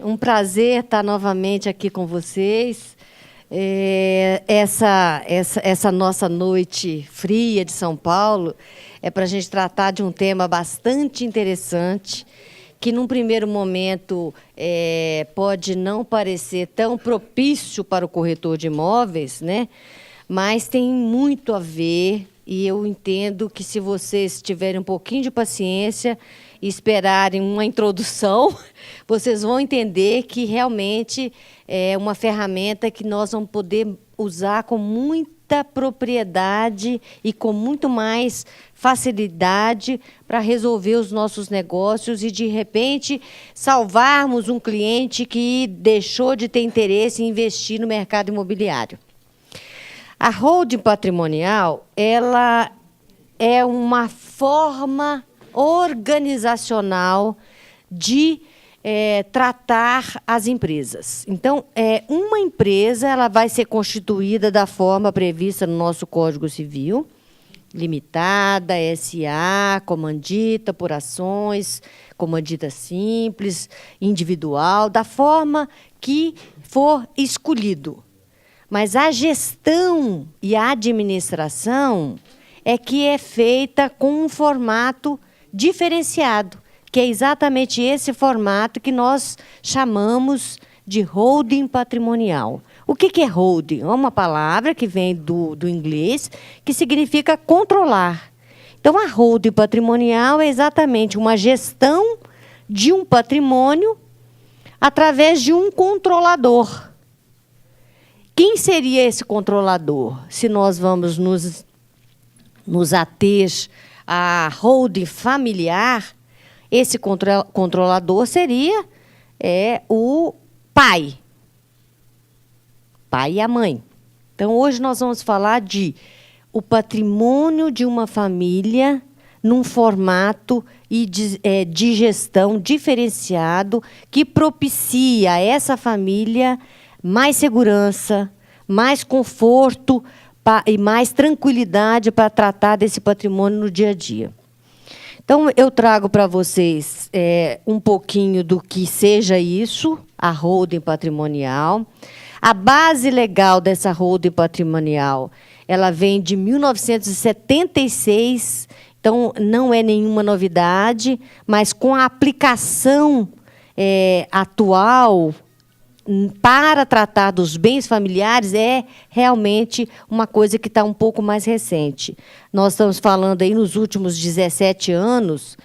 um prazer estar novamente aqui com vocês. Essa nossa noite fria de São Paulo é para a gente tratar de um tema bastante interessante, que, num primeiro momento, pode não parecer tão propício para o corretor de imóveis, né? Mas tem muito a ver, e eu entendo que, se vocês tiverem um pouquinho de paciência e esperarem uma introdução, vocês vão entender que realmente é uma ferramenta que nós vamos poder usar com muita propriedade e com muito mais facilidade para resolver os nossos negócios e, de repente, salvarmos um cliente que deixou de ter interesse em investir no mercado imobiliário. A holding patrimonial, ela é uma forma organizacional de tratar as empresas. Então, uma empresa ela vai ser constituída da forma prevista no nosso Código Civil: limitada, SA, comandita por ações, comandita simples, individual, da forma que for escolhido. Mas a gestão e a administração é que é feita com um formato diferenciado, que é exatamente esse formato que nós chamamos de holding patrimonial. O que é holding? É uma palavra que vem do inglês, que significa controlar. Então, a holding patrimonial é exatamente uma gestão de um patrimônio através de um controlador. Quem seria esse controlador? Se nós vamos nos ater à holding familiar, esse controlador seria o pai e a mãe. Então, hoje nós vamos falar de o patrimônio de uma família num formato de gestão diferenciado que propicia a essa família mais segurança, mais conforto e mais tranquilidade para tratar desse patrimônio no dia a dia. Então, eu trago para vocês um pouquinho do que seja isso, a holding patrimonial. A base legal dessa holding patrimonial, ela vem de 1976, então não é nenhuma novidade, mas com a aplicação atual para tratar dos bens familiares é realmente uma coisa que está um pouco mais recente. Nós estamos falando aí nos últimos 17 anos,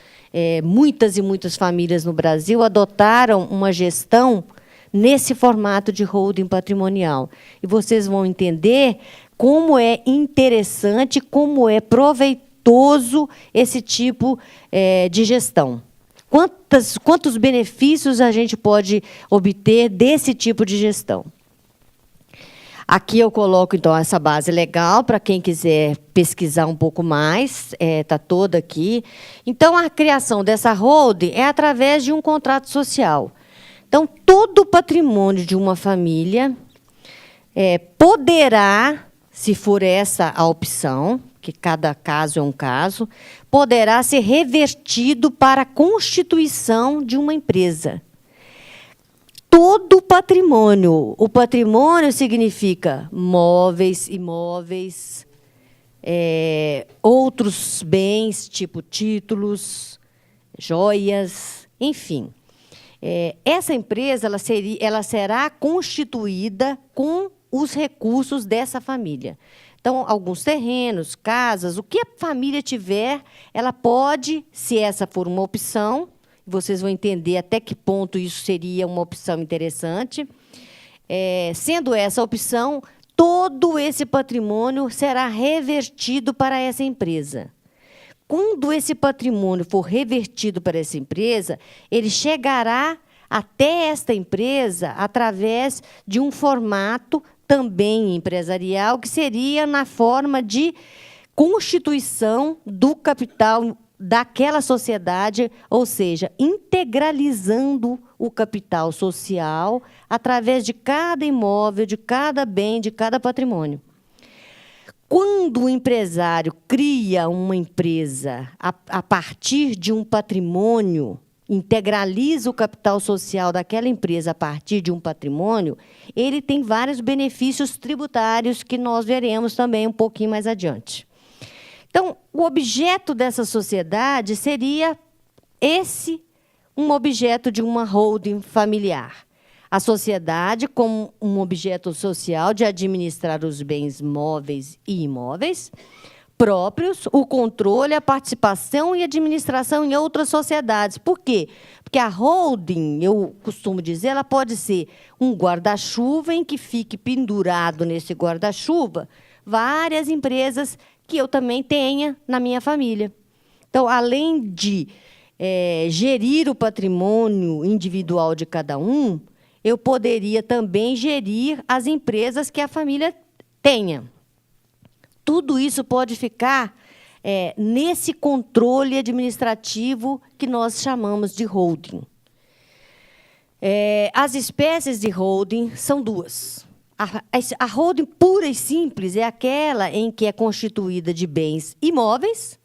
muitas e muitas famílias no Brasil adotaram uma gestão nesse formato de holding patrimonial. E vocês vão entender como é interessante, como é proveitoso esse tipo de gestão. Quantos benefícios a gente pode obter desse tipo de gestão? Aqui eu coloco, então, essa base legal para quem quiser pesquisar um pouco mais, está toda aqui. Então, a criação dessa holding é através de um contrato social. Então, todo o patrimônio de uma família poderá, se for essa a opção, que cada caso é um caso, poderá ser revertido para a constituição de uma empresa. Todo o patrimônio. O patrimônio significa móveis, imóveis, outros bens, tipo títulos, joias, enfim. Essa empresa ela será constituída com os recursos dessa família. Então, alguns terrenos, casas, o que a família tiver, ela pode, se essa for uma opção, vocês vão entender até que ponto isso seria uma opção interessante. Sendo essa a opção, todo esse patrimônio será revertido para essa empresa. Quando esse patrimônio for revertido para essa empresa, ele chegará até esta empresa através de um formato também empresarial, que seria na forma de constituição do capital daquela sociedade, ou seja, integralizando o capital social através de cada imóvel, de cada bem, de cada patrimônio. Quando o empresário cria uma empresa a partir de um patrimônio integraliza o capital social daquela empresa a partir de um patrimônio, ele tem vários benefícios tributários que nós veremos também um pouquinho mais adiante. Então, o objeto dessa sociedade seria um objeto de uma holding familiar. A sociedade como um objeto social de administrar os bens móveis e imóveis próprios, o controle, a participação e administração em outras sociedades. Por quê? Porque a holding, eu costumo dizer, ela pode ser um guarda-chuva em que fique pendurado nesse guarda-chuva várias empresas que eu também tenha na minha família. Então, além de gerir o patrimônio individual de cada um, eu poderia também gerir as empresas que a família tenha. Tudo isso pode ficar nesse controle administrativo que nós chamamos de holding. As espécies de holding são duas. A holding pura e simples é aquela em que é constituída de bens imóveis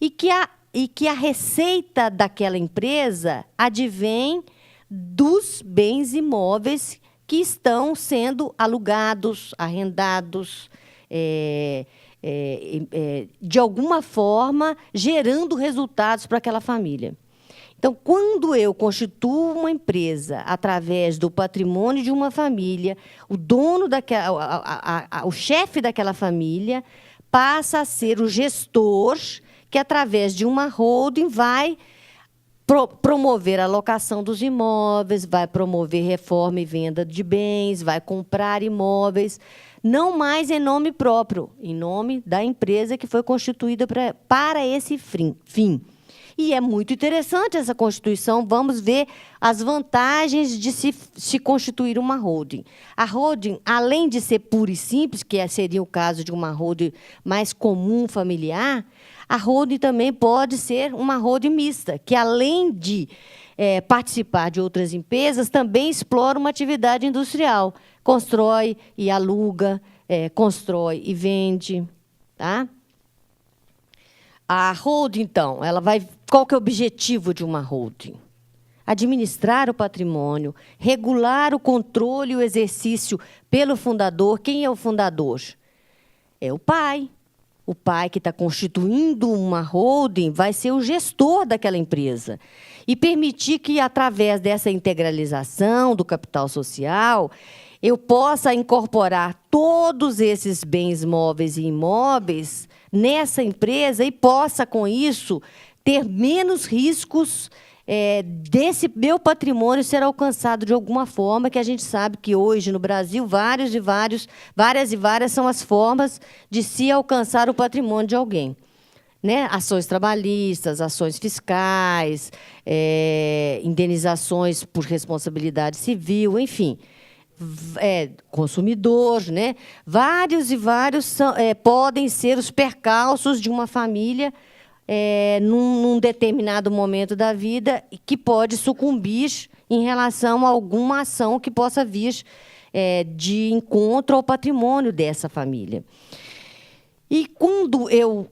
e que a receita daquela empresa advém dos bens imóveis que estão sendo alugados, arrendados, de alguma forma, gerando resultados para aquela família. Então, quando eu constituo uma empresa através do patrimônio de uma família, o dono o chefe daquela família passa a ser o gestor que, através de uma holding, vai promover a locação dos imóveis, vai promover reforma e venda de bens, vai comprar imóveis, não mais em nome próprio, em nome da empresa que foi constituída para esse fim. E é muito interessante essa constituição. Vamos ver as vantagens de se constituir uma holding. A holding, além de ser pura e simples, que seria o caso de uma holding mais comum, familiar, a holding também pode ser uma holding mista, que, além de participar de outras empresas, também explora uma atividade industrial. Constrói e aluga, constrói e vende. Tá? A holding, então, qual que é o objetivo de uma holding? Administrar o patrimônio, regular o controle e o exercício pelo fundador. Quem é o fundador? É o pai. O pai que está constituindo uma holding vai ser o gestor daquela empresa e permitir que, através dessa integralização do capital social, eu possa incorporar todos esses bens móveis e imóveis nessa empresa e possa, com isso, ter menos riscos desse meu patrimônio ser alcançado de alguma forma, que a gente sabe que hoje, no Brasil, várias e várias são as formas de se alcançar o patrimônio de alguém. Né? Ações trabalhistas, ações fiscais, indenizações por responsabilidade civil, enfim, consumidor, né? Vários podem ser os percalços de uma família num determinado momento da vida que pode sucumbir em relação a alguma ação que possa vir de encontro ao patrimônio dessa família. E quando eu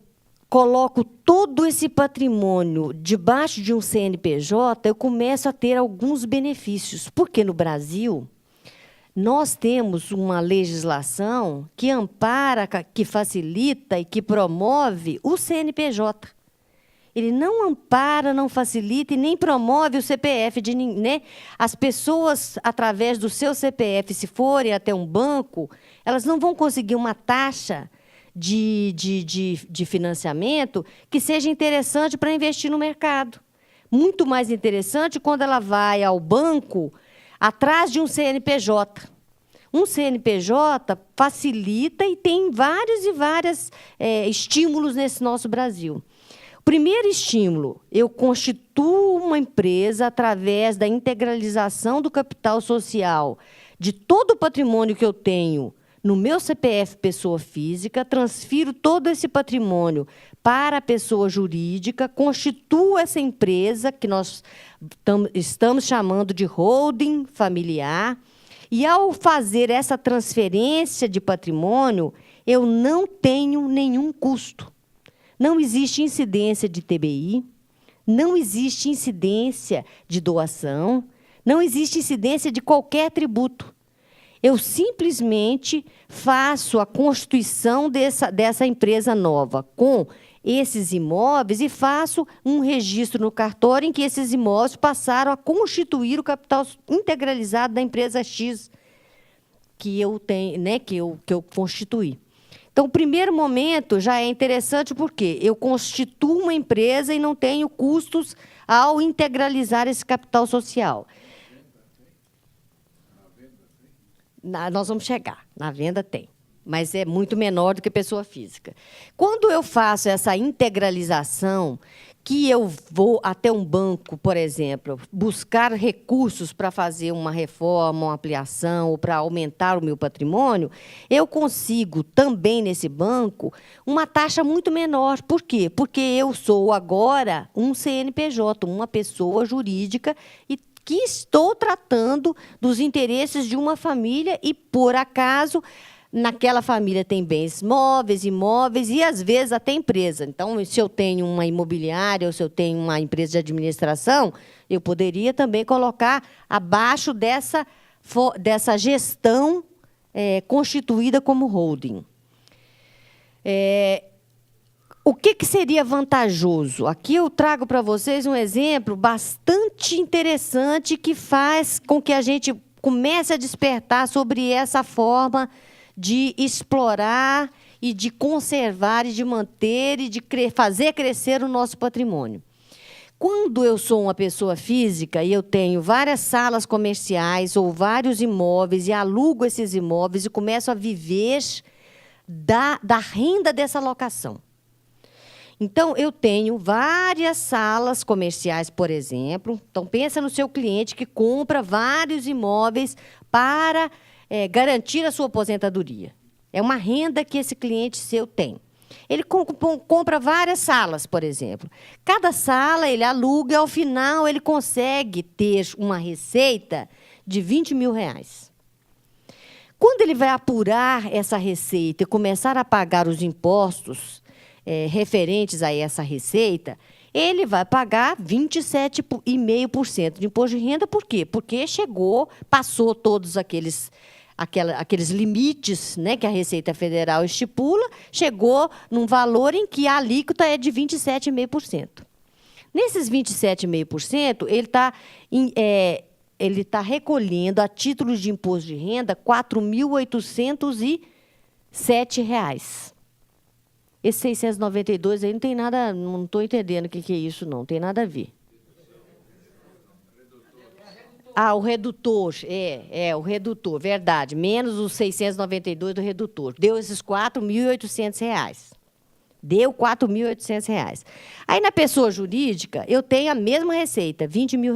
coloco todo esse patrimônio debaixo de um CNPJ, eu começo a ter alguns benefícios, porque no Brasil nós temos uma legislação que ampara, que facilita e que promove o CNPJ. Ele não ampara, não facilita e nem promove o CPF de ninguém. Né? As pessoas, através do seu CPF, se forem até um banco, elas não vão conseguir uma taxa de financiamento que seja interessante para investir no mercado. Muito mais interessante quando ela vai ao banco atrás de um CNPJ. Um CNPJ facilita e tem vários estímulos nesse nosso Brasil. O primeiro estímulo, eu constituo uma empresa através da integralização do capital social de todo o patrimônio que eu tenho no meu CPF pessoa física, transfiro todo esse patrimônio para a pessoa jurídica, constituo essa empresa, que nós estamos chamando de holding familiar, e, ao fazer essa transferência de patrimônio, eu não tenho nenhum custo. Não existe incidência de TBI, Não existe incidência de doação, não existe incidência de qualquer tributo. Eu simplesmente faço a constituição dessa empresa nova com esses imóveis e faço um registro no cartório em que esses imóveis passaram a constituir o capital integralizado da empresa X que eu tenho, né, que eu constituí. Então, o primeiro momento já é interessante porque eu constituo uma empresa e não tenho custos ao integralizar esse capital social. Nós vamos chegar. Na venda tem, mas é muito menor do que pessoa física. Quando eu faço essa integralização, que eu vou até um banco, por exemplo, buscar recursos para fazer uma reforma, uma ampliação ou para aumentar o meu patrimônio, eu consigo também nesse banco uma taxa muito menor. Por quê? Porque eu sou agora um CNPJ, uma pessoa jurídica e que estou tratando dos interesses de uma família e, por acaso, naquela família tem bens móveis, imóveis e, às vezes, até empresa. Então, se eu tenho uma imobiliária ou se eu tenho uma empresa de administração, eu poderia também colocar abaixo dessa gestão constituída como holding. O que seria vantajoso? Aqui eu trago para vocês um exemplo bastante interessante que faz com que a gente comece a despertar sobre essa forma de explorar e de conservar e de manter e de fazer crescer o nosso patrimônio. Quando eu sou uma pessoa física e eu tenho várias salas comerciais ou vários imóveis e alugo esses imóveis e começo a viver da renda dessa locação. Então, eu tenho várias salas comerciais, por exemplo. Então, pensa no seu cliente que compra vários imóveis para garantir a sua aposentadoria. É uma renda que esse cliente seu tem. Ele compra várias salas, por exemplo. Cada sala ele aluga e, ao final, ele consegue ter uma receita de R$20 mil. Quando ele vai apurar essa receita e começar a pagar os impostos referentes a essa receita, ele vai pagar 27,5% de imposto de renda. Por quê? Porque passou todos aqueles limites, né, que a Receita Federal estipula, chegou num valor em que a alíquota é de 27,5%. Nesses 27,5%, ele está recolhendo, a título de imposto de renda, R$ 4.807. Esse 692 aí não tem nada, não estou entendendo o que é isso, não tem nada a ver. O redutor, o redutor, verdade, menos os 692 do redutor. Deu esses R$ 4.800. Deu R$ 4.800. Aí, na pessoa jurídica, eu tenho a mesma receita, R$20 mil.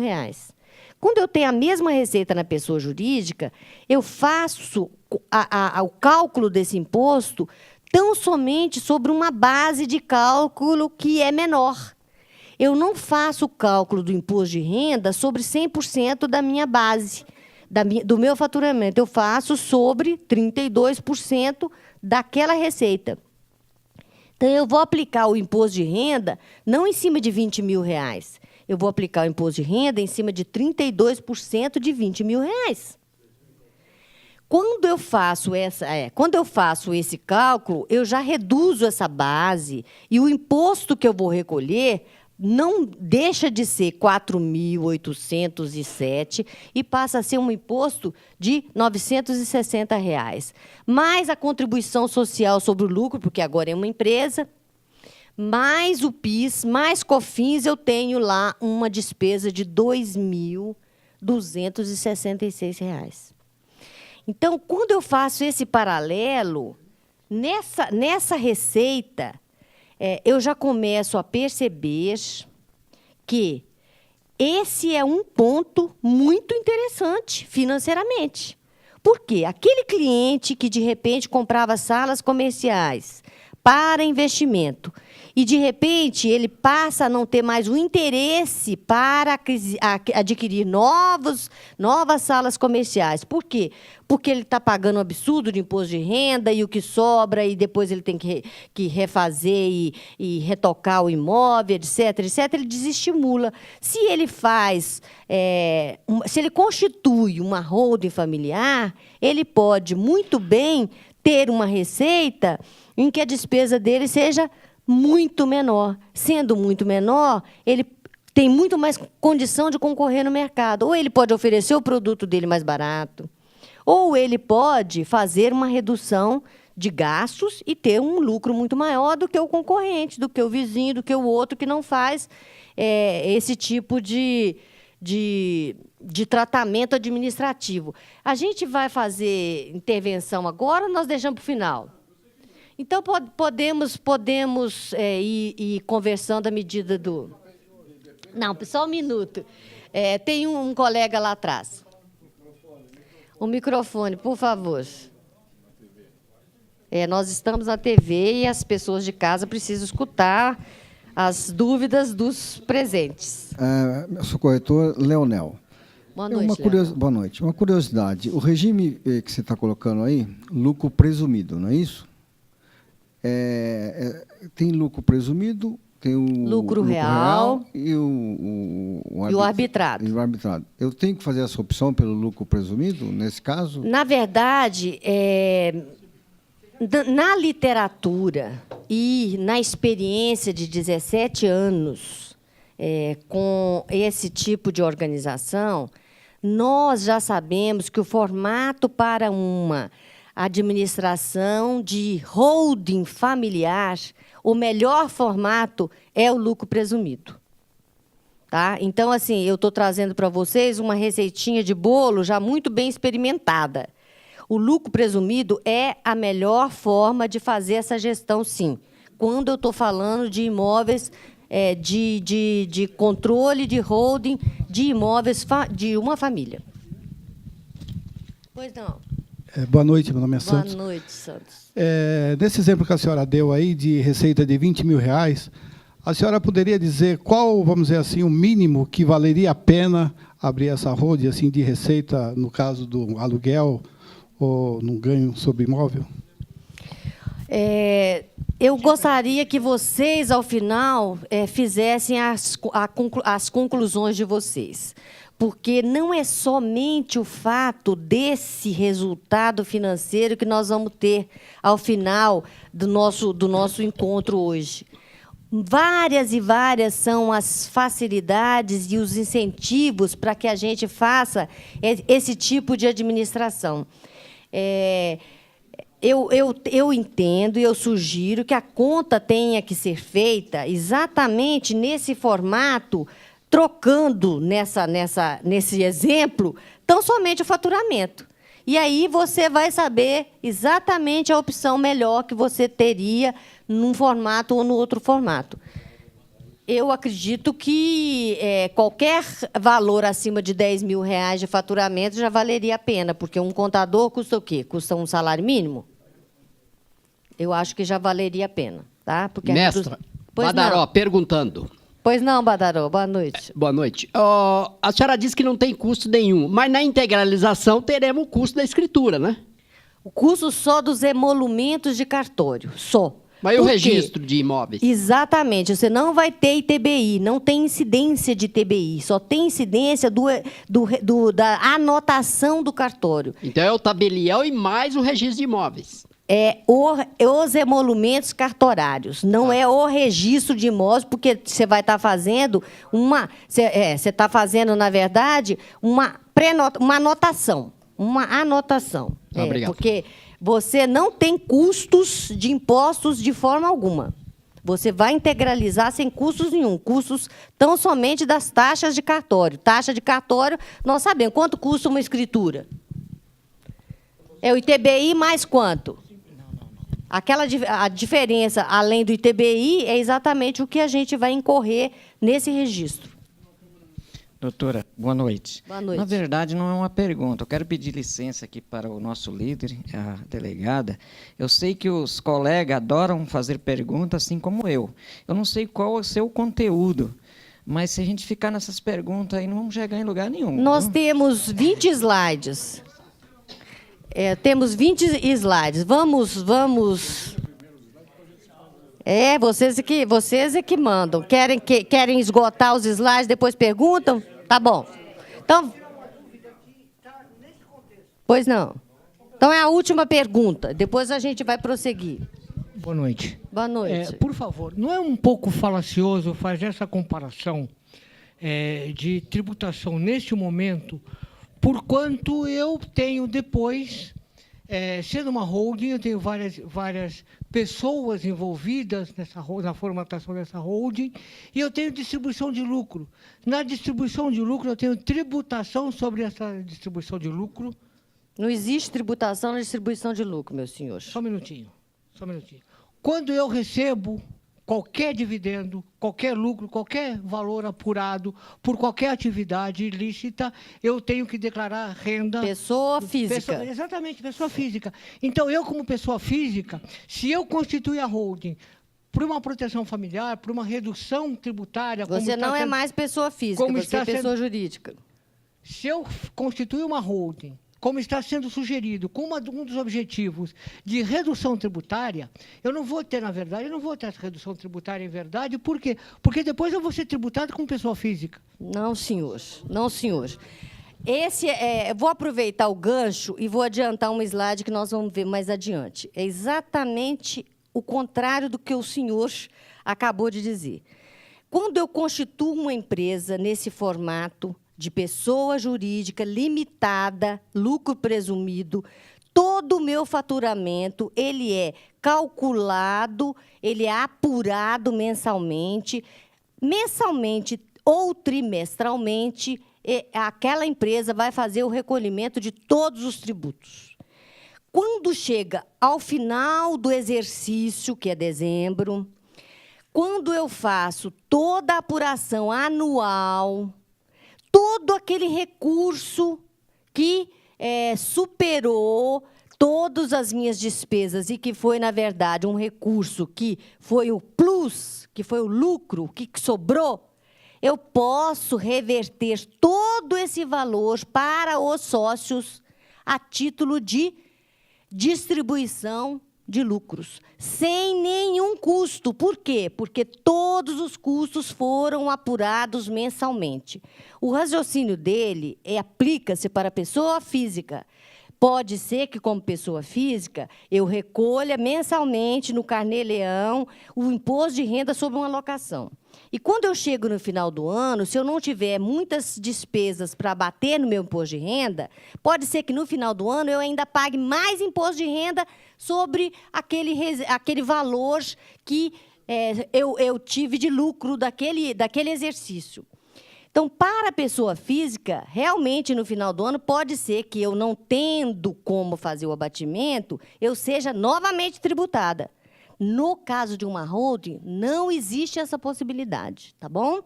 Quando eu tenho a mesma receita na pessoa jurídica, eu faço o cálculo desse imposto tão somente sobre uma base de cálculo que é menor. Eu não faço o cálculo do imposto de renda sobre 100% da minha base, do meu faturamento. Eu faço sobre 32% daquela receita. Então, eu vou aplicar o imposto de renda não em cima de R$20 mil. Eu vou aplicar o imposto de renda em cima de 32% de R$20 mil. Quando eu faço esse cálculo, eu já reduzo essa base e o imposto que eu vou recolher não deixa de ser R$ 4.807 e passa a ser um imposto de R$ 960, mais a contribuição social sobre o lucro, porque agora é uma empresa, mais o PIS, mais COFINS, eu tenho lá uma despesa de R$ 2.266. Então, quando eu faço esse paralelo, nessa receita, eu já começo a perceber que esse é um ponto muito interessante financeiramente. Por quê? Aquele cliente que, de repente, comprava salas comerciais para investimento e, de repente, ele passa a não ter mais o interesse para adquirir novas salas comerciais. Por quê? Porque ele está pagando um absurdo de imposto de renda e o que sobra, e depois ele tem que refazer e retocar o imóvel, etc., etc., ele desestimula. Se ele se ele constitui uma holding familiar, ele pode muito bem ter uma receita em que a despesa dele seja muito menor. Sendo muito menor, ele tem muito mais condição de concorrer no mercado. Ou ele pode oferecer o produto dele mais barato, ou ele pode fazer uma redução de gastos e ter um lucro muito maior do que o concorrente, do que o vizinho, do que o outro que não faz esse tipo de tratamento administrativo. A gente vai fazer intervenção agora ou nós deixamos para o final? Então, podemos ir conversando à medida do... Não, só um minuto. Tem um colega lá atrás. O microfone, por favor. Nós estamos na TV e as pessoas de casa precisam escutar as dúvidas dos presentes. Eu sou corretor Leonel. Boa noite, Leonel. Boa noite. Uma curiosidade. O regime que você está colocando aí, lucro presumido, não é isso? Tem lucro presumido, tem o lucro real e o arbitrado. E o arbitrado. Eu tenho que fazer essa opção pelo lucro presumido, nesse caso? Na verdade, na literatura e na experiência de 17 anos com esse tipo de organização, nós já sabemos que o formato para uma administração de holding familiar, o melhor formato é o lucro presumido. Tá? Então, assim, eu estou trazendo para vocês uma receitinha de bolo já muito bem experimentada. O lucro presumido é a melhor forma de fazer essa gestão, sim. Quando eu estou falando de imóveis, de controle, de holding, de imóveis de uma família. Pois não. Boa noite, meu nome é Santos. Boa noite, Santos. Nesse exemplo que a senhora deu aí de receita de R$20 mil, a senhora poderia dizer qual, vamos dizer assim, o mínimo que valeria a pena abrir essa holding assim, de receita, no caso do aluguel ou no ganho sobre imóvel? Eu gostaria que vocês, ao final, fizessem as conclusões de vocês. Porque não é somente o fato desse resultado financeiro que nós vamos ter ao final do nosso encontro hoje. Várias e várias são as facilidades e os incentivos para que a gente faça esse tipo de administração. Eu entendo e eu sugiro que a conta tenha que ser feita exatamente nesse formato, trocando nesse exemplo tão somente o faturamento. E aí você vai saber exatamente a opção melhor que você teria num formato ou no outro formato. Eu acredito que qualquer valor acima de R$10 mil de faturamento já valeria a pena, porque um contador custa o quê? Custa um salário mínimo? Eu acho que já valeria a pena. Tá? Porque Mestra, Badaró, perguntando. Pois não, Badaró, boa noite. Boa noite. A senhora disse que não tem custo nenhum, mas na integralização teremos o custo da escritura, né? O custo só dos emolumentos de cartório, só. Mas e o registro de imóveis? Exatamente. Você não vai ter ITBI, não tem incidência de ITBI, só tem incidência da anotação do cartório. Então é o tabelião e mais o registro de imóveis. Os emolumentos cartorários, não é o registro de imóveis, porque você vai estar fazendo você está fazendo, na verdade, uma anotação. Uma anotação. Obrigado. Porque você não tem custos de impostos de forma alguma. Você vai integralizar sem custos nenhum. Custos tão somente das taxas de cartório. Taxa de cartório, nós sabemos quanto custa uma escritura. É o ITBI mais quanto? A diferença, além do ITBI, é exatamente o que a gente vai incorrer nesse registro. Doutora, boa noite. Boa noite. Na verdade, não é uma pergunta. Eu quero pedir licença aqui para o nosso líder, a delegada. Eu sei que os colegas adoram fazer perguntas, assim como eu. Eu não sei qual é o seu conteúdo, mas se a gente ficar nessas perguntas aí, não vamos chegar em lugar nenhum. Nós viu? temos 20 slides. Temos 20 slides. Vamos. Vocês é que mandam. Querem esgotar os slides, depois perguntam? Tá bom. Então, pois não. Então é a última pergunta. Depois a gente vai prosseguir. Boa noite. Boa noite. Por favor, não é um pouco falacioso fazer essa comparação de tributação neste momento, por quanto eu tenho depois, sendo uma holding, eu tenho várias pessoas envolvidas na formatação dessa holding, e eu tenho distribuição de lucro. Na distribuição de lucro, eu tenho tributação sobre essa distribuição de lucro. Não existe tributação na distribuição de lucro, meus senhores. Só um minutinho. Quando eu recebo qualquer dividendo, qualquer lucro, qualquer valor apurado por qualquer atividade ilícita, eu tenho que declarar renda... Pessoa física. Exatamente, pessoa física. Então, eu, como pessoa física, se eu constituir a holding por uma proteção familiar, por uma redução tributária... Você não é mais pessoa física, você é pessoa jurídica. Se eu constituir uma holding, como está sendo sugerido, com um dos objetivos de redução tributária, eu não vou ter, na verdade, essa redução tributária em verdade. Por quê? Porque depois eu vou ser tributado como pessoa física. Não, senhores. Vou aproveitar o gancho e vou adiantar um slide que nós vamos ver mais adiante. É exatamente o contrário do que o senhor acabou de dizer. Quando eu constituo uma empresa nesse formato de pessoa jurídica limitada, lucro presumido, todo o meu faturamento ele é calculado, ele é apurado mensalmente ou trimestralmente, aquela empresa vai fazer o recolhimento de todos os tributos. Quando chega ao final do exercício, que é dezembro, quando eu faço toda a apuração anual, todo aquele recurso que superou todas as minhas despesas e que foi, na verdade, um recurso que foi o plus, que foi o lucro que sobrou, eu posso reverter todo esse valor para os sócios a título de distribuição de lucros, sem nenhum custo. Por quê? Porque todos os custos foram apurados mensalmente. O raciocínio dele aplica-se para a pessoa física. Pode ser que, como pessoa física, eu recolha mensalmente no Carnê-Leão o imposto de renda sobre uma locação. E quando eu chego no final do ano, se eu não tiver muitas despesas para bater no meu imposto de renda, pode ser que no final do ano eu ainda pague mais imposto de renda sobre aquele valor que eu tive de lucro daquele exercício. Então, para a pessoa física, realmente, no final do ano, pode ser que eu, não tendo como fazer o abatimento, eu seja novamente tributada. No caso de uma holding, não existe essa possibilidade, tá bom?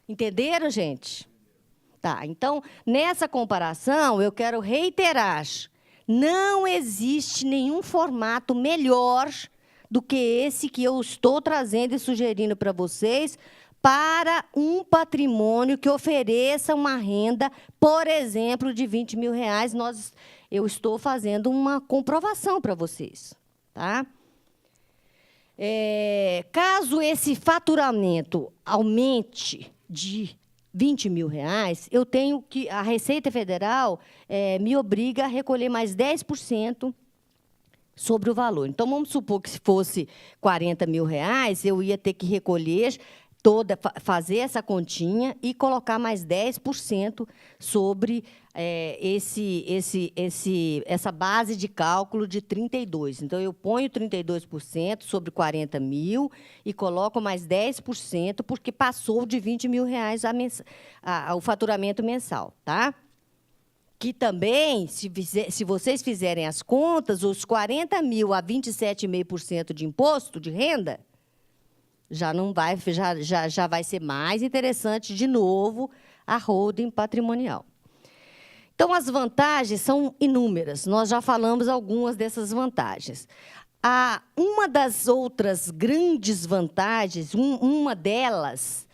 Entenderam, gente? Tá, então, nessa comparação, eu quero reiterar, não existe nenhum formato melhor do que esse que eu estou trazendo e sugerindo para vocês, para um patrimônio que ofereça uma renda, por exemplo, de R$20 mil. Eu estou fazendo uma comprovação para vocês, tá? Caso esse faturamento aumente de R$20 mil, eu tenho que a Receita Federal me obriga a recolher mais 10% sobre o valor. Então, vamos supor que se fosse R$40 mil, eu ia ter que recolher fazer essa continha e colocar mais 10% sobre essa base de cálculo de 32. Então, eu ponho 32% sobre 40 mil e coloco mais 10%, porque passou de R$20 mil o faturamento mensal, tá? Que também, se vocês fizerem as contas, os 40 mil a 27,5% de imposto de renda Já não vai, já vai ser mais interessante, de novo, a holding patrimonial. Então, as vantagens são inúmeras. Nós já falamos algumas dessas vantagens. Uma das outras grandes vantagens, uma delas,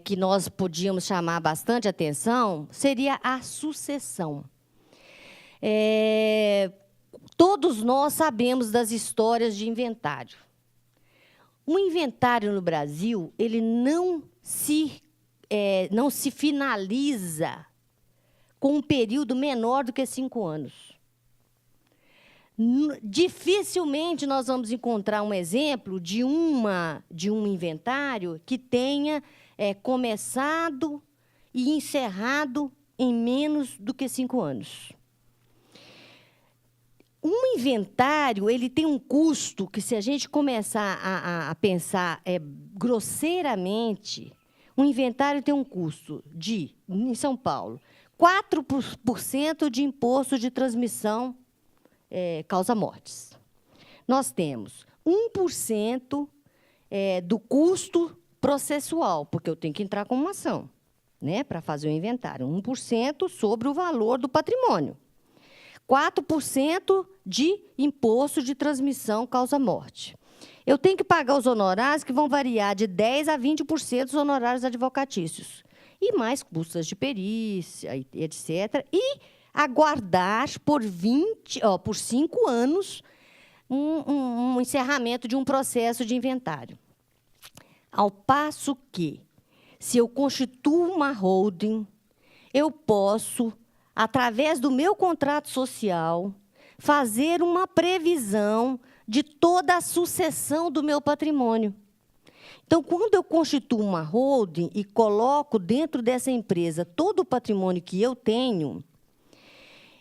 que nós podíamos chamar bastante atenção, seria a sucessão. Todos nós sabemos das histórias de inventário. O inventário no Brasil, ele não se finaliza com um período menor do que 5 anos. Dificilmente nós vamos encontrar um exemplo de um inventário que tenha começado e encerrado em menos do que 5 anos. Um inventário, ele tem um custo que, se a gente começar a pensar grosseiramente, um inventário tem um custo de, em São Paulo, 4% de imposto de transmissão causa-mortes. Nós temos 1% do custo processual, porque eu tenho que entrar com uma ação, né, para fazer o inventário. 1% sobre o valor do patrimônio. 4% de imposto de transmissão causa-morte. Eu tenho que pagar os honorários, que vão variar de 10% a 20% dos honorários advocatícios. E mais custas de perícia, etc. E aguardar por 5 anos um encerramento de um processo de inventário. Ao passo que, se eu constituo uma holding, eu posso, através do meu contrato social, fazer uma previsão de toda a sucessão do meu patrimônio. Então, quando eu constituo uma holding e coloco dentro dessa empresa todo o patrimônio que eu tenho,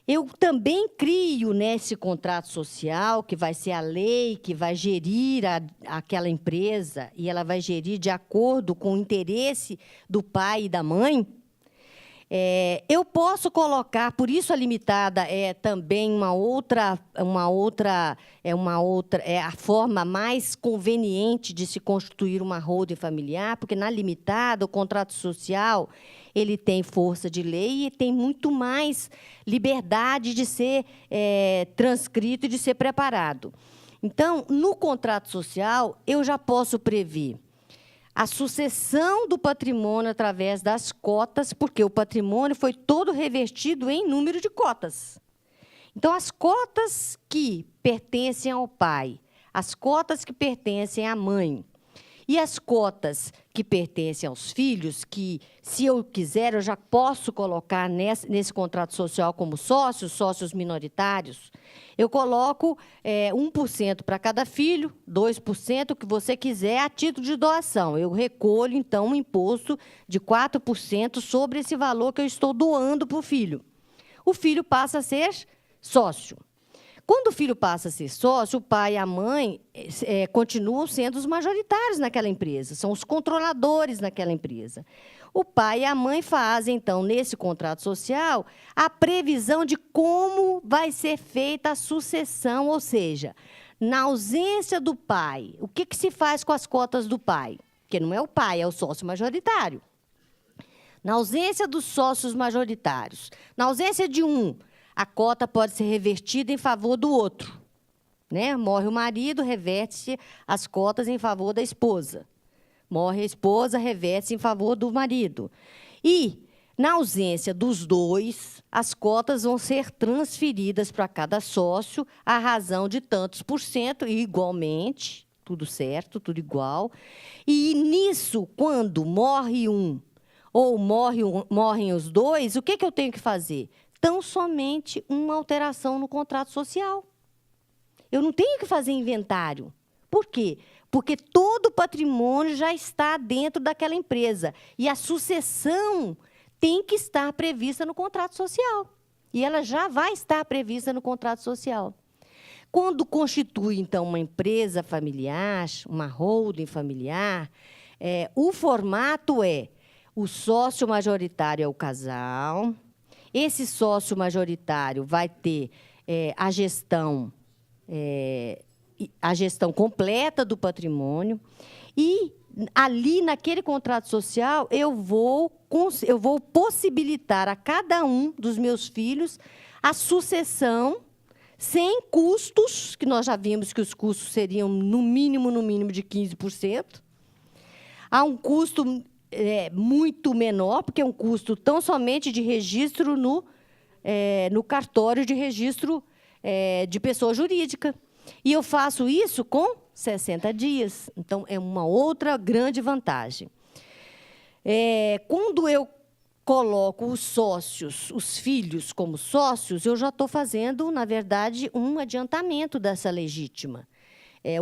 eu também crio nesse contrato social, que vai ser a lei que vai gerir aquela empresa, e ela vai gerir de acordo com o interesse do pai e da mãe. Eu posso colocar, por isso a limitada é também a forma mais conveniente de se constituir uma holding familiar, porque na limitada o contrato social ele tem força de lei e tem muito mais liberdade de ser transcrito e de ser preparado. Então, no contrato social, eu já posso prever a sucessão do patrimônio através das cotas, porque o patrimônio foi todo revestido em número de cotas. Então, as cotas que pertencem ao pai, as cotas que pertencem à mãe e as cotas que pertencem aos filhos, que, se eu quiser, eu já posso colocar nesse contrato social como sócios minoritários, eu coloco 1% para cada filho, 2%, o que você quiser, a título de doação. Eu recolho, então, um imposto de 4% sobre esse valor que eu estou doando para o filho. O filho passa a ser sócio. Quando o filho passa a ser sócio, o pai e a mãe continuam sendo os majoritários naquela empresa, são os controladores naquela empresa. O pai e a mãe fazem, então, nesse contrato social, a previsão de como vai ser feita a sucessão, ou seja, na ausência do pai, o que se faz com as cotas do pai? Porque não é o pai, é o sócio majoritário. Na ausência dos sócios majoritários, na ausência de um, a cota pode ser revertida em favor do outro, né? Morre o marido, reverte as cotas em favor da esposa. Morre a esposa, reverte em favor do marido. E, na ausência dos dois, as cotas vão ser transferidas para cada sócio à razão de tantos por cento, e igualmente, tudo certo, tudo igual. E, nisso, quando morre um ou morrem os dois, o que eu tenho que fazer? Tão somente uma alteração no contrato social. Eu não tenho que fazer inventário. Por quê? Porque todo o patrimônio já está dentro daquela empresa. E a sucessão tem que estar prevista no contrato social. E ela já vai estar prevista no contrato social. Quando constitui, então, uma empresa familiar, uma holding familiar, o formato o sócio majoritário é o casal. Esse sócio majoritário vai ter a gestão completa do patrimônio E ali, naquele contrato social, eu vou possibilitar a cada um dos meus filhos a sucessão sem custos, que nós já vimos que os custos seriam, no mínimo de 15%. Há um custo muito menor, porque é um custo tão somente de registro no cartório de registro de pessoa jurídica. E eu faço isso com 60 dias. Então, é uma outra grande vantagem. Quando eu coloco os sócios, os filhos como sócios, eu já estou fazendo, na verdade, um adiantamento dessa legítima.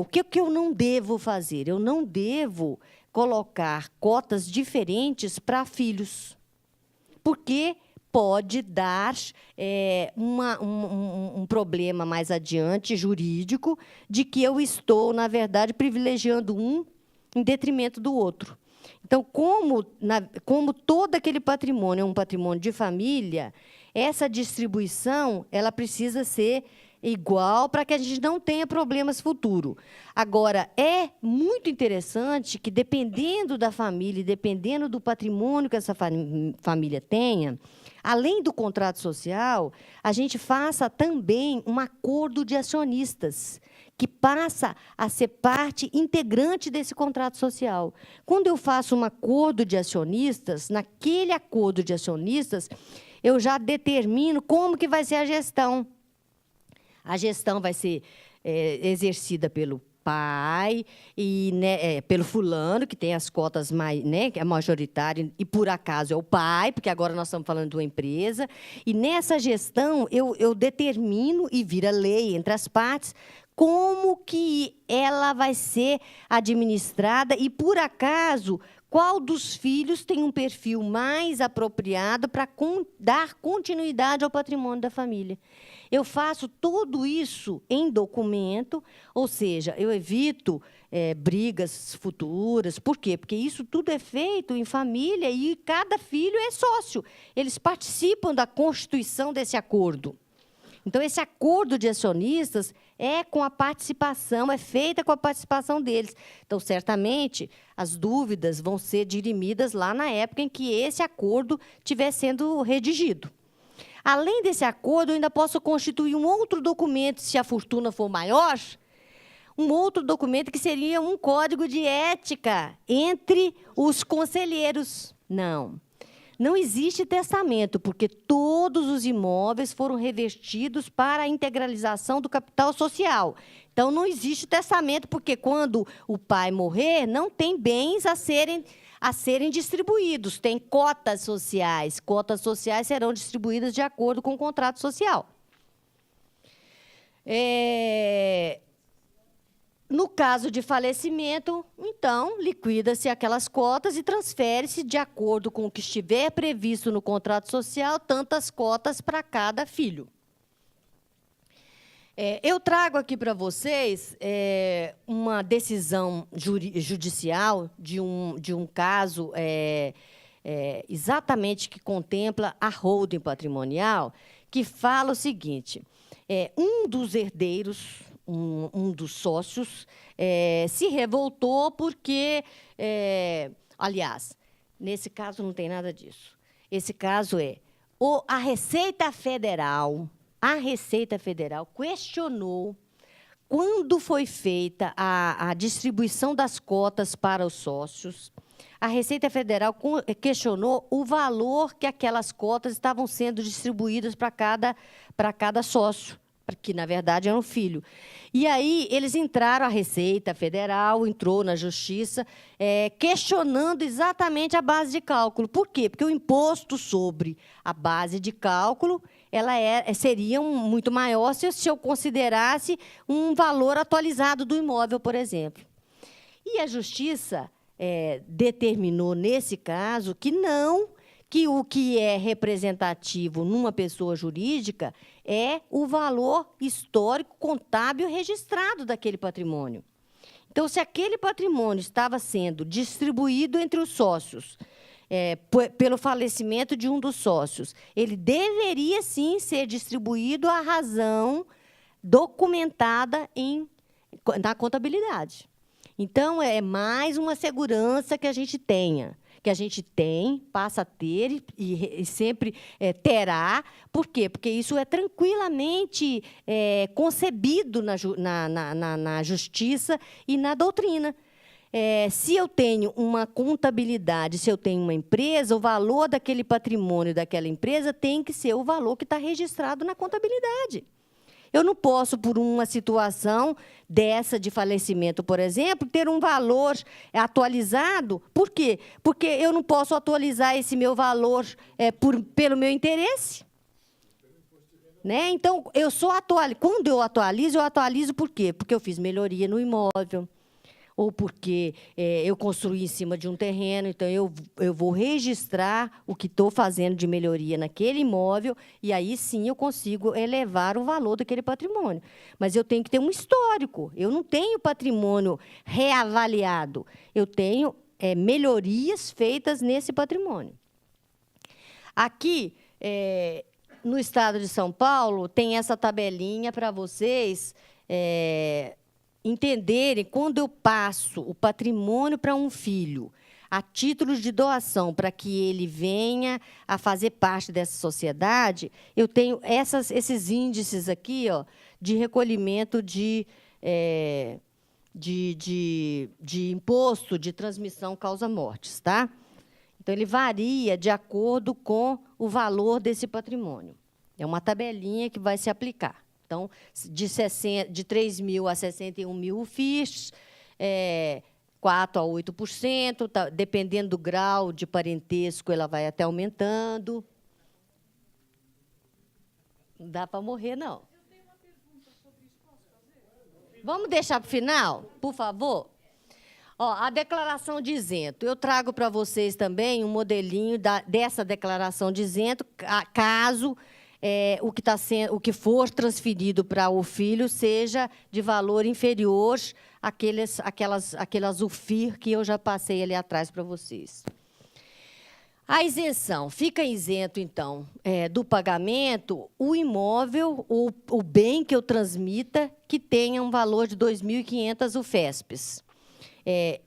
O que eu não devo fazer? Eu não devo colocar cotas diferentes para filhos, porque pode dar um problema mais adiante, jurídico, de que eu estou, na verdade, privilegiando um em detrimento do outro. Então, como todo aquele patrimônio é um patrimônio de família, essa distribuição ela precisa ser igual para que a gente não tenha problemas futuros. Agora, é muito interessante que, dependendo da família, dependendo do patrimônio que essa família tenha, além do contrato social, a gente faça também um acordo de acionistas, que passa a ser parte integrante desse contrato social. Quando eu faço um acordo de acionistas, naquele acordo de acionistas, eu já determino como que vai ser a gestão. A gestão vai ser exercida pelo pai e pelo fulano, que tem as cotas mais, que é majoritário, e por acaso é o pai, porque agora nós estamos falando de uma empresa. E nessa gestão eu determino, e vira lei entre as partes, como que ela vai ser administrada e, por acaso, qual dos filhos tem um perfil mais apropriado para dar continuidade ao patrimônio da família. Eu faço tudo isso em documento, ou seja, eu evito brigas futuras. Por quê? Porque isso tudo é feito em família e cada filho é sócio. Eles participam da constituição desse acordo. Então, esse acordo de acionistas é com a participação, é feita com a participação deles. Então, certamente, as dúvidas vão ser dirimidas lá na época em que esse acordo estiver sendo redigido. Além desse acordo, eu ainda posso constituir um outro documento, se a fortuna for maior, um outro documento que seria um código de ética entre os conselheiros. Não existe testamento, porque todos os imóveis foram revestidos para a integralização do capital social. Então, não existe testamento, porque, quando o pai morrer, não tem bens a serem distribuídos. Tem cotas sociais. Cotas sociais serão distribuídas de acordo com o contrato social. No caso de falecimento, então, liquida-se aquelas cotas e transfere-se, de acordo com o que estiver previsto no contrato social, tantas cotas para cada filho. Eu trago aqui para vocês uma decisão judicial de um caso exatamente que contempla a holding patrimonial, que fala o seguinte: um dos herdeiros, um dos sócios, se revoltou porque, aliás, nesse caso não tem nada disso. Esse caso a Receita Federal questionou, quando foi feita a distribuição das cotas para os sócios, a Receita Federal questionou o valor que aquelas cotas estavam sendo distribuídas para cada sócio, que, na verdade, era um filho. E aí eles entraram, a Receita Federal entrou na Justiça, questionando exatamente a base de cálculo. Por quê? Porque o imposto sobre a base de cálculo seria muito maior se eu considerasse um valor atualizado do imóvel, por exemplo. E a Justiça determinou, nesse caso, que o que é representativo numa pessoa jurídica é o valor histórico, contábil registrado daquele patrimônio. Então, se aquele patrimônio estava sendo distribuído entre os sócios pelo falecimento de um dos sócios, ele deveria, sim, ser distribuído à razão documentada na contabilidade. Então, é mais uma segurança que a gente tenha, que a gente tem, passa a ter e sempre terá. Por quê? Porque isso é tranquilamente concebido na justiça e na doutrina. Se eu tenho uma contabilidade, se eu tenho uma empresa, o valor daquele patrimônio daquela empresa tem que ser o valor que está registrado na contabilidade. Eu não posso, por uma situação dessa de falecimento, por exemplo, ter um valor atualizado. Por quê? Porque eu não posso atualizar esse meu valor pelo meu interesse. Né? Então, quando eu atualizo por quê? Porque eu fiz melhoria no imóvel, ou porque eu construí em cima de um terreno, então eu vou registrar o que estou fazendo de melhoria naquele imóvel, e aí sim eu consigo elevar o valor daquele patrimônio. Mas eu tenho que ter um histórico. Eu não tenho patrimônio reavaliado, eu tenho melhorias feitas nesse patrimônio. Aqui, no estado de São Paulo, tem essa tabelinha para vocês entenderem, quando eu passo o patrimônio para um filho, a título de doação, para que ele venha a fazer parte dessa sociedade, eu tenho esses índices aqui, ó, de recolhimento de imposto de transmissão causa-mortes. Tá? Então, ele varia de acordo com o valor desse patrimônio. É uma tabelinha que vai se aplicar. Então, de 3 mil a 61 mil FIIs, 4% a 8%, dependendo do grau de parentesco, ela vai até aumentando. Não dá para morrer, não. Eu tenho uma pergunta sobre isso, posso fazer? Vamos deixar para o final, por favor? Ó, a declaração de isento. Eu trago para vocês também um modelinho dessa declaração de isento, caso o que for transferido para o filho seja de valor inferior àquelas UFIR que eu já passei ali atrás para vocês. A isenção. Fica isento, então, do pagamento o imóvel, o bem que eu transmita, que tenha um valor de 2.500 UFESPs.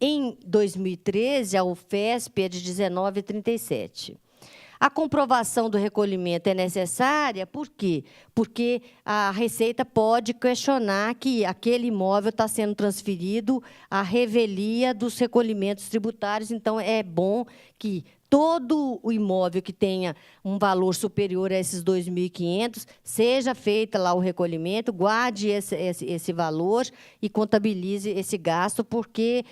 Em 2013, a UFESP é de 19,37. A comprovação do recolhimento é necessária, por quê? Porque a Receita pode questionar que aquele imóvel está sendo transferido à revelia dos recolhimentos tributários, então é bom que todo o imóvel que tenha um valor superior a esses 2.500, seja feita lá o recolhimento, guarde esse valor e contabilize esse gasto, porque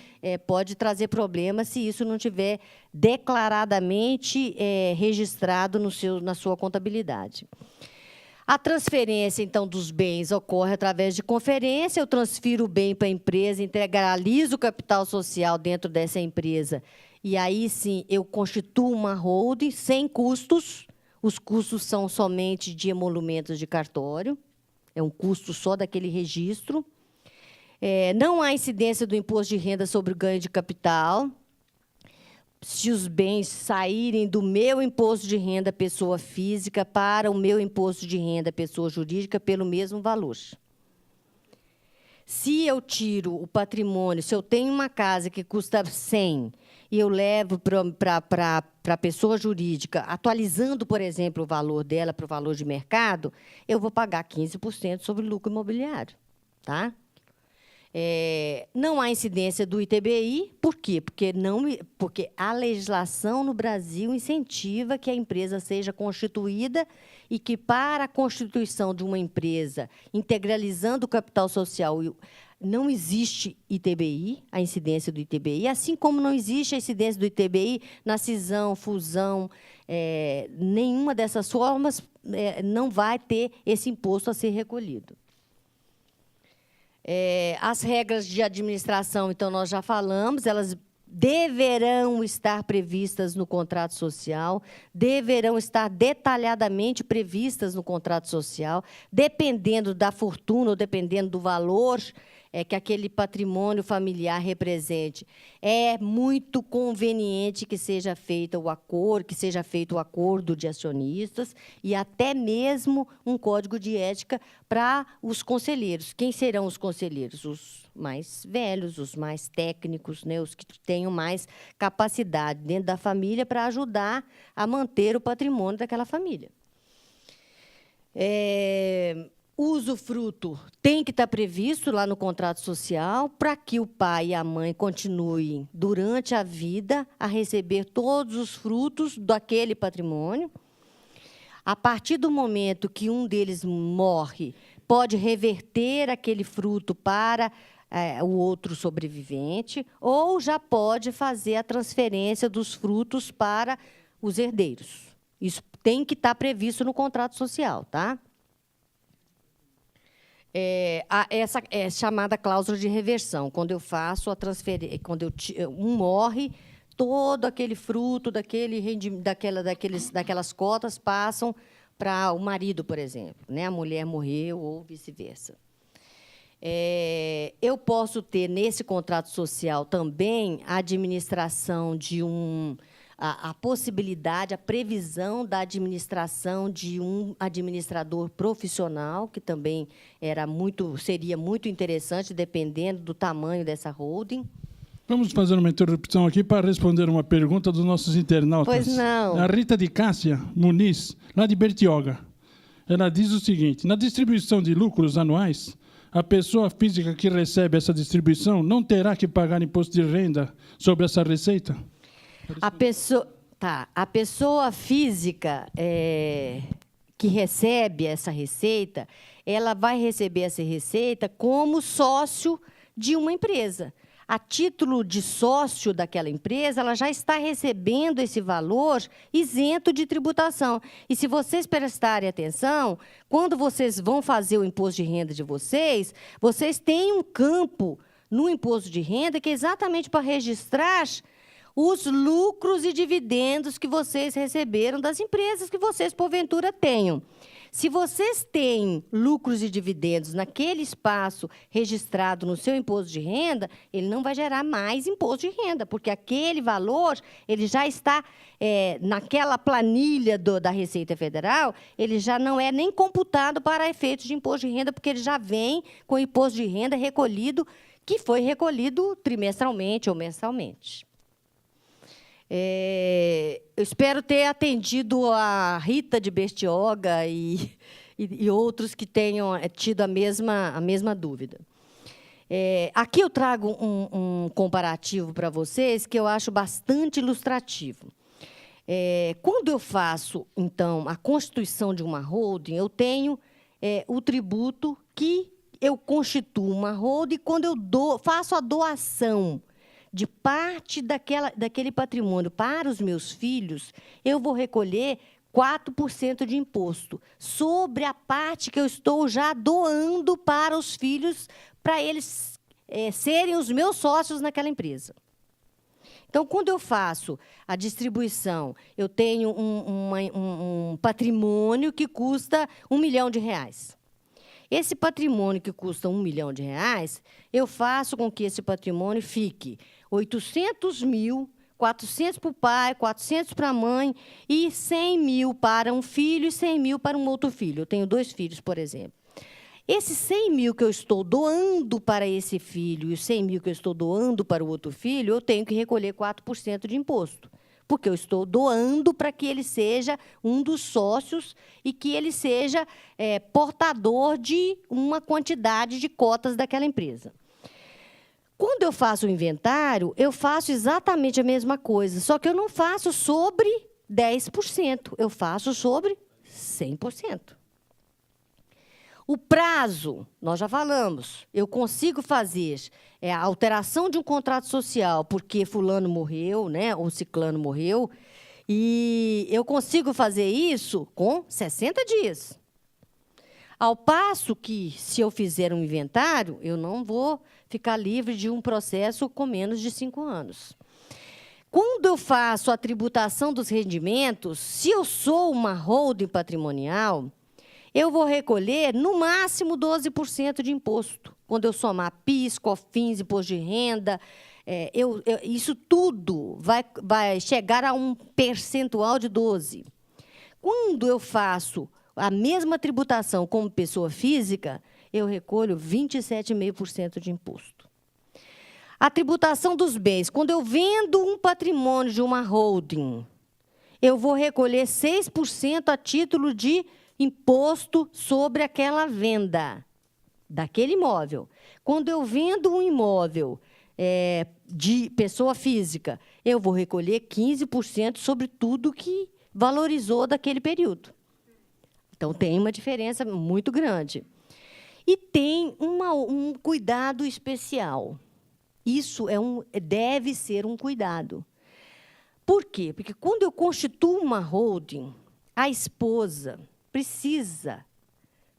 pode trazer problemas se isso não tiver declaradamente registrado na sua contabilidade. A transferência, então, dos bens ocorre através de conferência. Eu transfiro o bem para a empresa, integralizo o capital social dentro dessa empresa, e aí, sim, eu constituo uma holding sem custos. Os custos são somente de emolumentos de cartório. É um custo só daquele registro. Não há incidência do imposto de renda sobre o ganho de capital. Se os bens saírem do meu imposto de renda pessoa física para o meu imposto de renda pessoa jurídica pelo mesmo valor. Se eu tiro o patrimônio, se eu tenho uma casa que custa 100 e eu levo para a pessoa jurídica, atualizando, por exemplo, o valor dela para o valor de mercado, eu vou pagar 15% sobre o lucro imobiliário. Tá? Não há incidência do ITBI. Por quê? Porque a legislação no Brasil incentiva que a empresa seja constituída e que, para a constituição de uma empresa, integralizando o capital social, não existe ITBI, a incidência do ITBI, assim como não existe a incidência do ITBI na cisão, fusão, nenhuma dessas formas não vai ter esse imposto a ser recolhido. As regras de administração, então, nós já falamos, elas deverão estar previstas no contrato social, deverão estar detalhadamente previstas no contrato social, dependendo da fortuna ou dependendo do valor que aquele patrimônio familiar represente. É muito conveniente que seja feito o acordo de acionistas e até mesmo um código de ética para os conselheiros. Quem serão os conselheiros? Os mais velhos, os mais técnicos, né, os que tenham mais capacidade dentro da família para ajudar a manter o patrimônio daquela família. O usufruto tem que estar previsto lá no contrato social para que o pai e a mãe continuem, durante a vida, a receber todos os frutos daquele patrimônio. A partir do momento que um deles morre, pode reverter aquele fruto para o outro sobrevivente, ou já pode fazer a transferência dos frutos para os herdeiros. Isso tem que estar previsto no contrato social, tá? Essa é chamada cláusula de reversão, quando eu faço a transferência, quando um morre, todo aquele fruto daquelas cotas passam para o marido, por exemplo, né? A mulher morreu ou vice-versa. Eu posso ter nesse contrato social também a administração de a possibilidade, a previsão da administração de um administrador profissional, que também seria muito interessante, dependendo do tamanho dessa holding. Vamos fazer uma interrupção aqui para responder uma pergunta dos nossos internautas. Pois não. A Rita de Cássia Muniz, lá de Bertioga. Ela diz o seguinte: na distribuição de lucros anuais, a pessoa física que recebe essa distribuição não terá que pagar imposto de renda sobre essa receita? A pessoa física que recebe essa receita, ela vai receber essa receita como sócio de uma empresa. A título de sócio daquela empresa, ela já está recebendo esse valor isento de tributação. E, se vocês prestarem atenção, quando vocês vão fazer o imposto de renda de vocês têm um campo no imposto de renda que é exatamente para registrar os lucros e dividendos que vocês receberam das empresas que vocês, porventura, tenham. Se vocês têm lucros e dividendos naquele espaço registrado no seu imposto de renda, ele não vai gerar mais imposto de renda, porque aquele valor ele já está naquela planilha da Receita Federal, ele já não é nem computado para efeitos de imposto de renda, porque ele já vem com o imposto de renda recolhido, que foi recolhido trimestralmente ou mensalmente. Eu espero ter atendido a Rita de Bertioga e outros que tenham tido a mesma dúvida. Aqui eu trago um comparativo para vocês que eu acho bastante ilustrativo. Quando eu faço, então, a constituição de uma holding, eu tenho o tributo que eu constituo uma holding quando eu faço a doação de parte daquele patrimônio para os meus filhos, eu vou recolher 4% de imposto sobre a parte que eu estou já doando para os filhos, para eles serem os meus sócios naquela empresa. Então, quando eu faço a distribuição, eu tenho um patrimônio que custa R$1 milhão. Esse patrimônio que custa R$1 milhão, eu faço com que esse patrimônio fique 800 mil, 400 para o pai, 400 para a mãe e 100 mil para um filho e 100 mil para um outro filho. Eu tenho 2 filhos, por exemplo. Esses 100 mil que eu estou doando para esse filho e os 100 mil que eu estou doando para o outro filho, eu tenho que recolher 4% de imposto, porque eu estou doando para que ele seja um dos sócios e que ele seja portador de uma quantidade de cotas daquela empresa. Quando eu faço o inventário, eu faço exatamente a mesma coisa, só que eu não faço sobre 10%, eu faço sobre 100%. O prazo, nós já falamos, eu consigo fazer a alteração de um contrato social porque fulano morreu, né, ou ciclano morreu, e eu consigo fazer isso com 60 dias. Ao passo que, se eu fizer um inventário, eu não vou ficar livre de um processo com menos de 5 anos. Quando eu faço a tributação dos rendimentos, se eu sou uma holding patrimonial, eu vou recolher, no máximo, 12% de imposto quando eu somar PIS, COFINS, imposto de renda, isso tudo vai chegar a um percentual de 12%. Quando eu faço a mesma tributação como pessoa física, eu recolho 27,5% de imposto. A tributação dos bens. Quando eu vendo um patrimônio de uma holding, eu vou recolher 6% a título de imposto sobre aquela venda daquele imóvel. Quando eu vendo um imóvel de pessoa física, eu vou recolher 15% sobre tudo que valorizou daquele período. Então, tem uma diferença muito grande. E tem um cuidado especial. Isso deve ser um cuidado. Por quê? Porque, quando eu constituo uma holding, a esposa precisa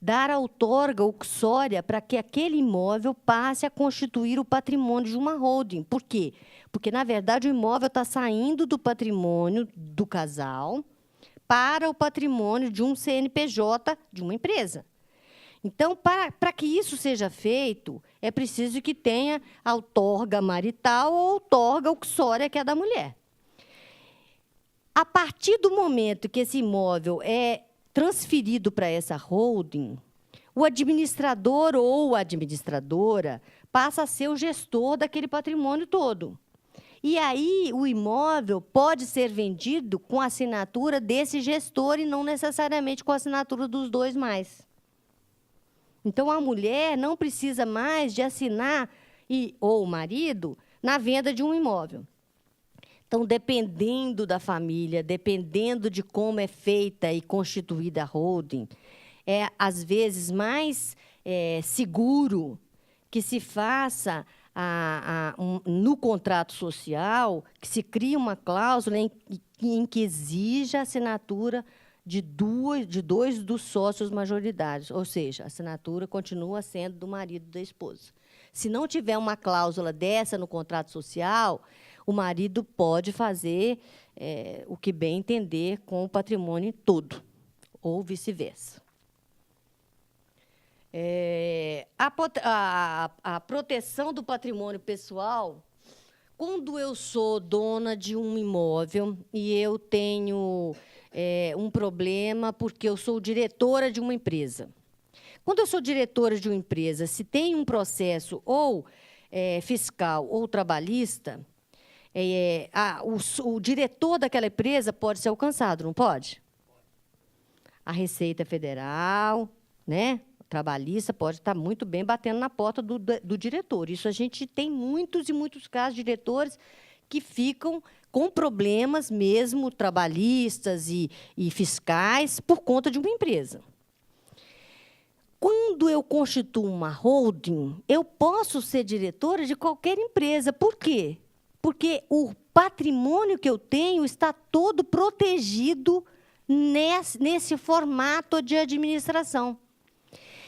dar a outorga uxória para que aquele imóvel passe a constituir o patrimônio de uma holding. Por quê? Porque, na verdade, o imóvel está saindo do patrimônio do casal para o patrimônio de um CNPJ de uma empresa. Então, para que isso seja feito, é preciso que tenha a outorga marital ou outorga uxória, que é da mulher. A partir do momento que esse imóvel é transferido para essa holding, o administrador ou a administradora passa a ser o gestor daquele patrimônio todo. E aí o imóvel pode ser vendido com a assinatura desse gestor e não necessariamente com a assinatura dos dois mais. Então, a mulher não precisa mais de assinar, ou o marido, na venda de um imóvel. Então, dependendo da família, dependendo de como é feita e constituída a holding, às vezes, mais seguro que se faça no contrato social, que se crie uma cláusula em que exija a assinatura de dois dos sócios majoritários, ou seja, a assinatura continua sendo do marido e da esposa. Se não tiver uma cláusula dessa no contrato social, o marido pode fazer o que bem entender com o patrimônio todo, ou vice-versa. A proteção do patrimônio pessoal, quando eu sou dona de um imóvel e eu tenho um problema porque eu sou diretora de uma empresa. Quando eu sou diretora de uma empresa, se tem um processo ou fiscal ou trabalhista, o diretor daquela empresa pode ser alcançado, não pode? A Receita Federal, né? Trabalhista pode estar muito bem batendo na porta do diretor. Isso a gente tem muitos e muitos casos de diretores que ficam com problemas mesmo trabalhistas e fiscais por conta de uma empresa. Quando eu constituo uma holding, eu posso ser diretora de qualquer empresa. Por quê? Porque o patrimônio que eu tenho está todo protegido nesse formato de administração.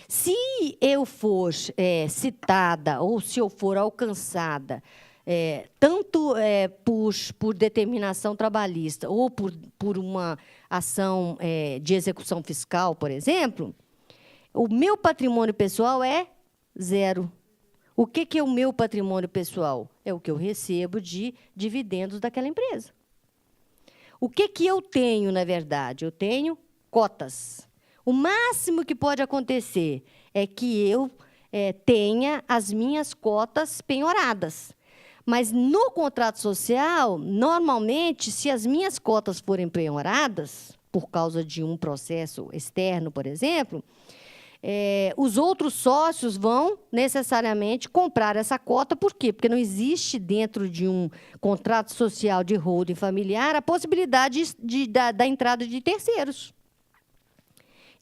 Se eu for citada ou se eu for alcançada, tanto por determinação trabalhista ou por uma ação de execução fiscal, por exemplo, o meu patrimônio pessoal é zero. O que é o meu patrimônio pessoal? É o que eu recebo de dividendos daquela empresa. O que eu tenho, na verdade? Eu tenho cotas. O máximo que pode acontecer é que eu tenha as minhas cotas penhoradas. Mas, no contrato social, normalmente, se as minhas cotas forem penhoradas, por causa de um processo externo, por exemplo, os outros sócios vão necessariamente comprar essa cota. Por quê? Porque não existe, dentro de um contrato social de holding familiar, a possibilidade da entrada de terceiros.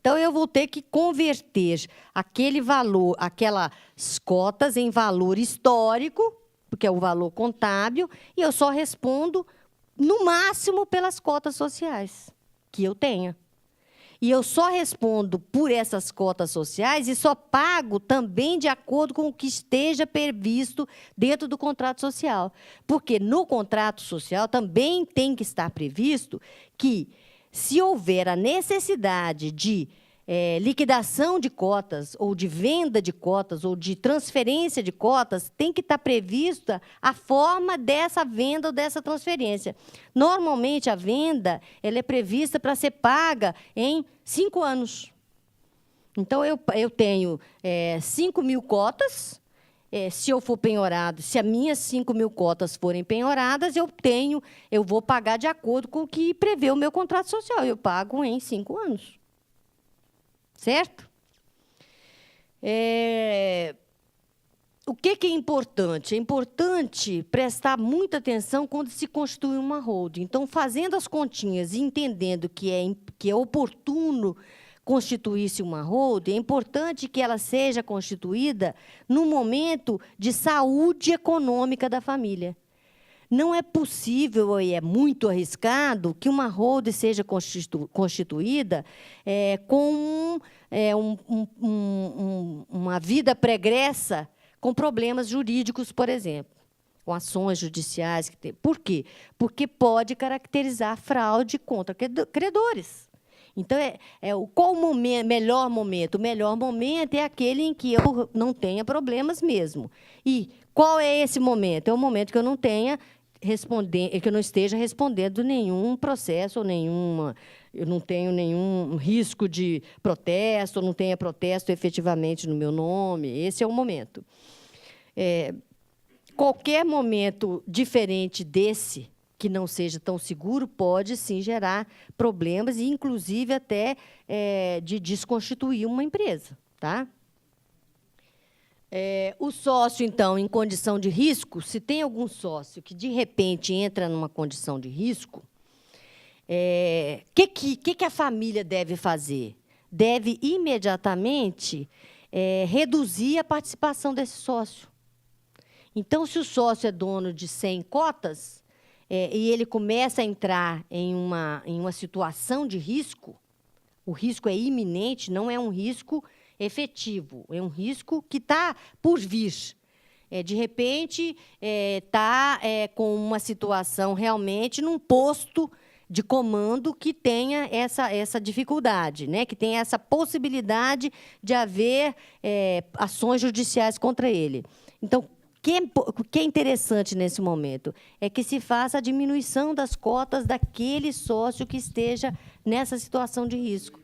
Então, eu vou ter que converter aquele valor, aquelas cotas, em valor histórico, porque é o valor contábil, e eu só respondo, no máximo, pelas cotas sociais que eu tenha. E eu só respondo por essas cotas sociais e só pago também de acordo com o que esteja previsto dentro do contrato social. Porque no contrato social também tem que estar previsto que, se houver a necessidade de liquidação de cotas, ou de venda de cotas, ou de transferência de cotas, tem que estar prevista a forma dessa venda ou dessa transferência. Normalmente, a venda ela é prevista para ser paga em 5 anos. Então, eu tenho 5.000 cotas. Se eu for penhorado, se as minhas 5.000 cotas forem penhoradas, eu vou pagar de acordo com o que prevê o meu contrato social. Eu pago em 5 anos. Certo? O que é importante? É importante prestar muita atenção quando se constitui uma holding. Então, fazendo as continhas e entendendo que é oportuno constituir-se uma holding, é importante que ela seja constituída no momento de saúde econômica da família. Não é possível e é muito arriscado que uma holding seja constituída com uma vida pregressa com problemas jurídicos, por exemplo, com ações judiciais. Por quê? Porque pode caracterizar fraude contra credores. Então, qual o melhor momento? O melhor momento é aquele em que eu não tenha problemas mesmo. E qual é esse momento? É o momento que eu não tenha que eu não esteja respondendo nenhum processo, eu não tenho nenhum risco de protesto, ou não tenha protesto efetivamente no meu nome. Esse é o momento. Qualquer momento diferente desse, que não seja tão seguro, pode, sim, gerar problemas, e, inclusive, até de desconstituir uma empresa. Tá? O sócio, então, em condição de risco, se tem algum sócio que, de repente, entra numa condição de risco, que a família deve fazer? Deve, imediatamente, reduzir a participação desse sócio. Então, se o sócio é dono de 100 cotas e ele começa a entrar em uma situação de risco, o risco é iminente, não é um risco efetivo, é um risco que está por vir. De repente, está com uma situação realmente num posto de comando que tenha essa dificuldade, né? Que tenha essa possibilidade de haver ações judiciais contra ele. Então, o que é interessante nesse momento é que se faça a diminuição das cotas daquele sócio que esteja nessa situação de risco.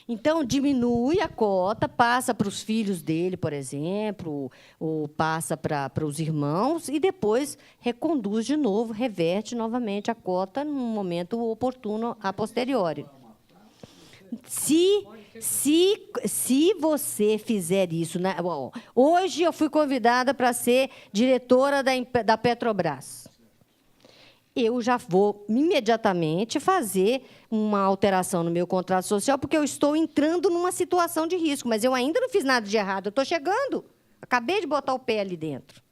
Então, diminui a cota, passa para os filhos dele, por exemplo, ou passa para os irmãos, e depois reconduz de novo, reverte novamente a cota num momento oportuno a posteriori. Se você fizer isso... Hoje eu fui convidada para ser diretora da Petrobras. Eu já vou imediatamente fazer uma alteração no meu contrato social, porque eu estou entrando numa situação de risco, mas eu ainda não fiz nada de errado, eu estou chegando, acabei de botar o pé ali dentro.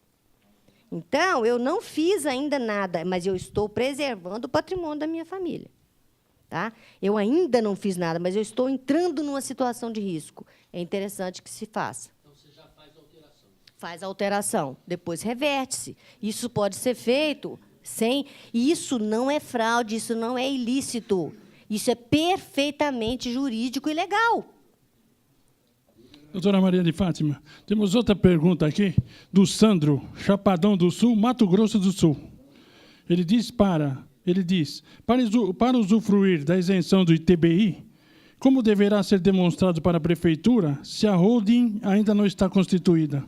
Então, eu não fiz ainda nada, mas eu estou preservando o patrimônio da minha família. Tá? Eu ainda não fiz nada, mas eu estou entrando numa situação de risco. É interessante que se faça. Então, você já faz a alteração? Faz a alteração, depois reverte-se. Isso pode ser feito... Isso não é fraude, isso não é ilícito. Isso é perfeitamente jurídico e legal. Doutora Maria de Fátima, temos outra pergunta aqui, do Sandro, Chapadão do Sul, Mato Grosso do Sul. Ele diz, para usufruir da isenção do ITBI, como deverá ser demonstrado para a Prefeitura se a holding ainda não está constituída?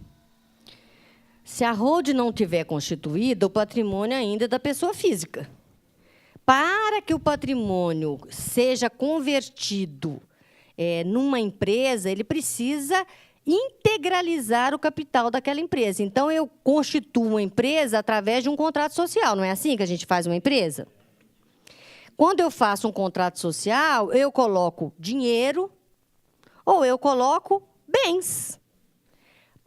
Se a holding não tiver constituída, o patrimônio ainda é da pessoa física. Para que o patrimônio seja convertido numa empresa, ele precisa integralizar o capital daquela empresa. Então, eu constituo uma empresa através de um contrato social. Não é assim que a gente faz uma empresa? Quando eu faço um contrato social, eu coloco dinheiro ou eu coloco bens.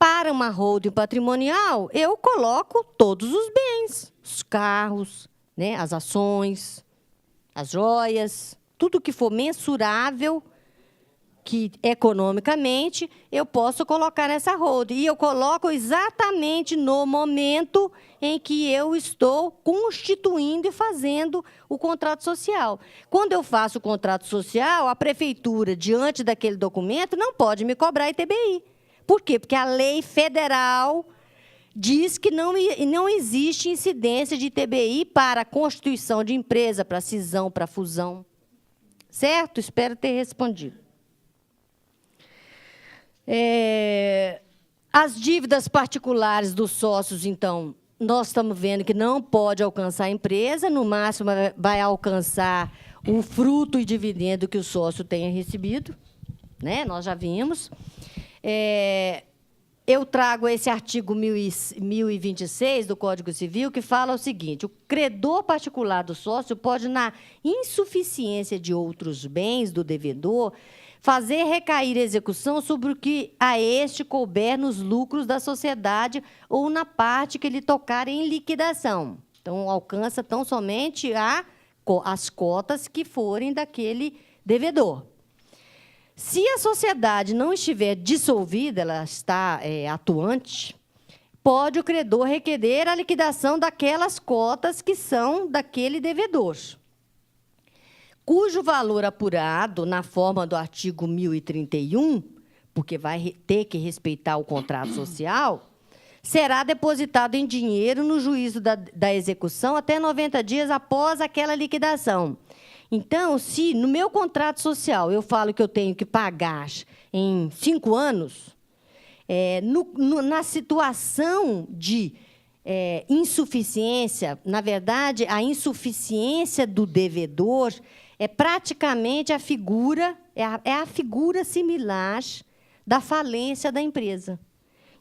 Para uma holding patrimonial, eu coloco todos os bens, os carros, né, as ações, as joias, tudo que for mensurável, que, economicamente, eu posso colocar nessa holding. E eu coloco exatamente no momento em que eu estou constituindo e fazendo o contrato social. Quando eu faço o contrato social, a prefeitura, diante daquele documento, não pode me cobrar ITBI. Por quê? Porque a lei federal diz que não existe incidência de ITBI para a constituição de empresa, para cisão, para fusão. Certo? Espero ter respondido. As dívidas particulares dos sócios, então, nós estamos vendo que não pode alcançar a empresa, no máximo vai alcançar o fruto e dividendo que o sócio tenha recebido, né? Nós já vimos. Eu trago esse artigo 1026 do Código Civil, que fala o seguinte: o credor particular do sócio pode, na insuficiência de outros bens do devedor, fazer recair a execução sobre o que a este couber nos lucros da sociedade ou na parte que lhe tocar em liquidação. Então, alcança tão somente as cotas que forem daquele devedor. Se a sociedade não estiver dissolvida, ela está atuante, pode o credor requerer a liquidação daquelas cotas que são daquele devedor, cujo valor apurado na forma do artigo 1031, porque vai ter que respeitar o contrato social, será depositado em dinheiro no juízo da execução até 90 dias após aquela liquidação. Então, se no meu contrato social eu falo que eu tenho que pagar em 5 anos, na situação de insuficiência, na verdade, a insuficiência do devedor é praticamente a figura similar da falência da empresa.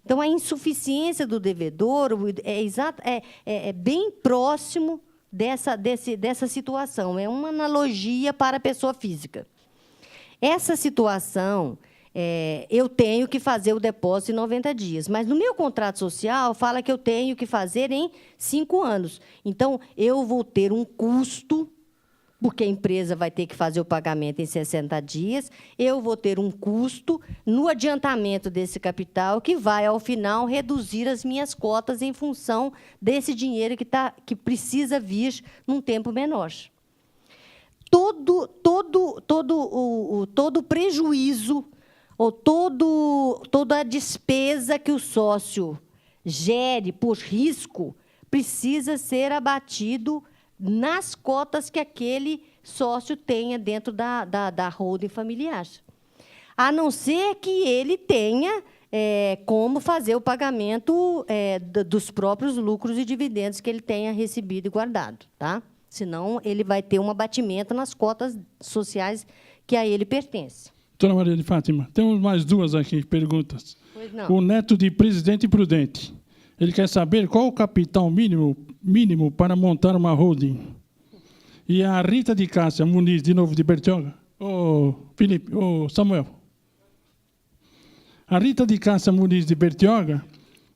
Então, a insuficiência do devedor é bem próximo dessa situação. É uma analogia para a pessoa física. Essa situação, eu tenho que fazer o depósito em 90 dias. Mas, no meu contrato social, fala que eu tenho que fazer em 5 anos. Então, eu vou ter um custo, porque a empresa vai ter que fazer o pagamento em 60 dias, eu vou ter um custo no adiantamento desse capital, que vai, ao final, reduzir as minhas cotas em função desse dinheiro que precisa vir num tempo menor. Todo o prejuízo, ou toda a despesa que o sócio gere por risco, precisa ser abatido nas cotas que aquele sócio tenha dentro da holding familiar. A não ser que ele tenha como fazer o pagamento dos próprios lucros e dividendos que ele tenha recebido e guardado. Tá? Senão, ele vai ter um abatimento nas cotas sociais que a ele pertence. Doutora Maria de Fátima, temos mais 2 aqui perguntas. Pois não. O neto de Presidente Prudente. Ele quer saber qual o capital mínimo para montar uma holding. E a Rita de Cássia Muniz, de novo, de Bertioga. Felipe, Samuel. A Rita de Cássia Muniz, de Bertioga,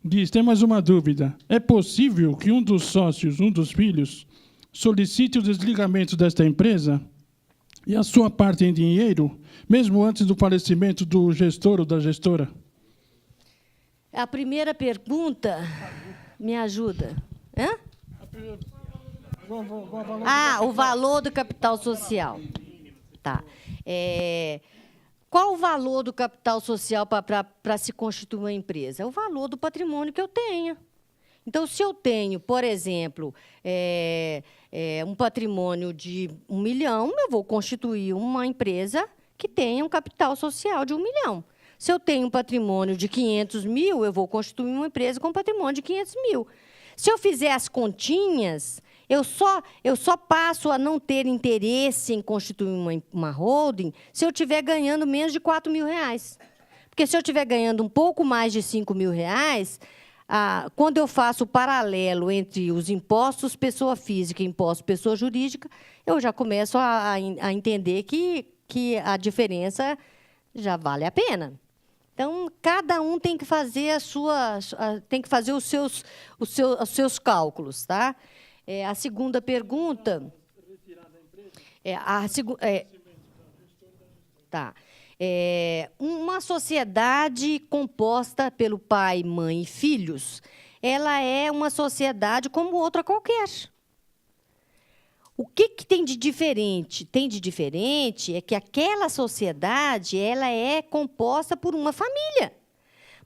diz: tem mais uma dúvida. É possível que um dos sócios, um dos filhos, solicite o desligamento desta empresa e a sua parte em dinheiro, mesmo antes do falecimento do gestor ou da gestora? A primeira pergunta me ajuda. Hã? O valor do capital social. Tá. Qual o valor do capital social para se constituir uma empresa? É o valor do patrimônio que eu tenha. Então, se eu tenho, por exemplo, um patrimônio de 1 milhão, eu vou constituir uma empresa que tenha um capital social de 1 milhão. Se eu tenho um patrimônio de 500 mil, eu vou constituir uma empresa com patrimônio de 500 mil. Se eu fizer as continhas, eu só passo a não ter interesse em constituir uma holding se eu estiver ganhando menos de 4 mil reais. Porque se eu estiver ganhando um pouco mais de 5 mil reais, quando eu faço o paralelo entre os impostos pessoa física e impostos pessoa jurídica, eu já começo a entender que a diferença já vale a pena. Então, cada um tem que fazer os seus cálculos, tá? A segunda pergunta. Tá. Uma sociedade composta pelo pai, mãe e filhos, ela é uma sociedade como outra qualquer. O que tem de diferente? Tem de diferente é que aquela sociedade ela é composta por uma família.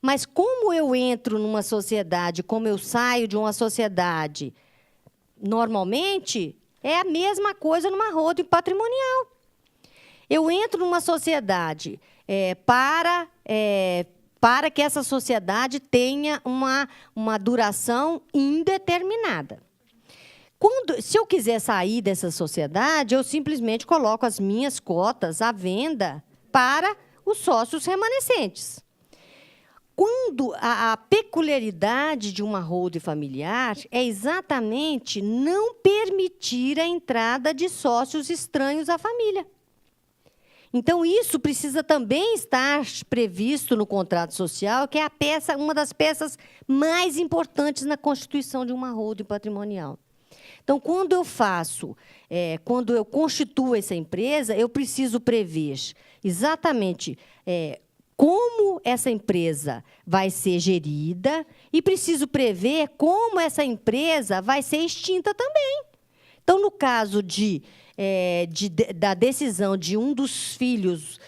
Mas como eu entro numa sociedade, como eu saio de uma sociedade, normalmente é a mesma coisa numa holding patrimonial. Eu entro numa sociedade para que essa sociedade tenha uma duração indeterminada. Se eu quiser sair dessa sociedade, eu simplesmente coloco as minhas cotas à venda para os sócios remanescentes. Quando a peculiaridade de uma holding familiar é exatamente não permitir a entrada de sócios estranhos à família. Então, isso precisa também estar previsto no contrato social, que é uma das peças mais importantes na constituição de uma holding patrimonial. Então, quando eu constituo essa empresa, eu preciso prever exatamente como essa empresa vai ser gerida e preciso prever como essa empresa vai ser extinta também. Então, no caso da decisão de um dos filhos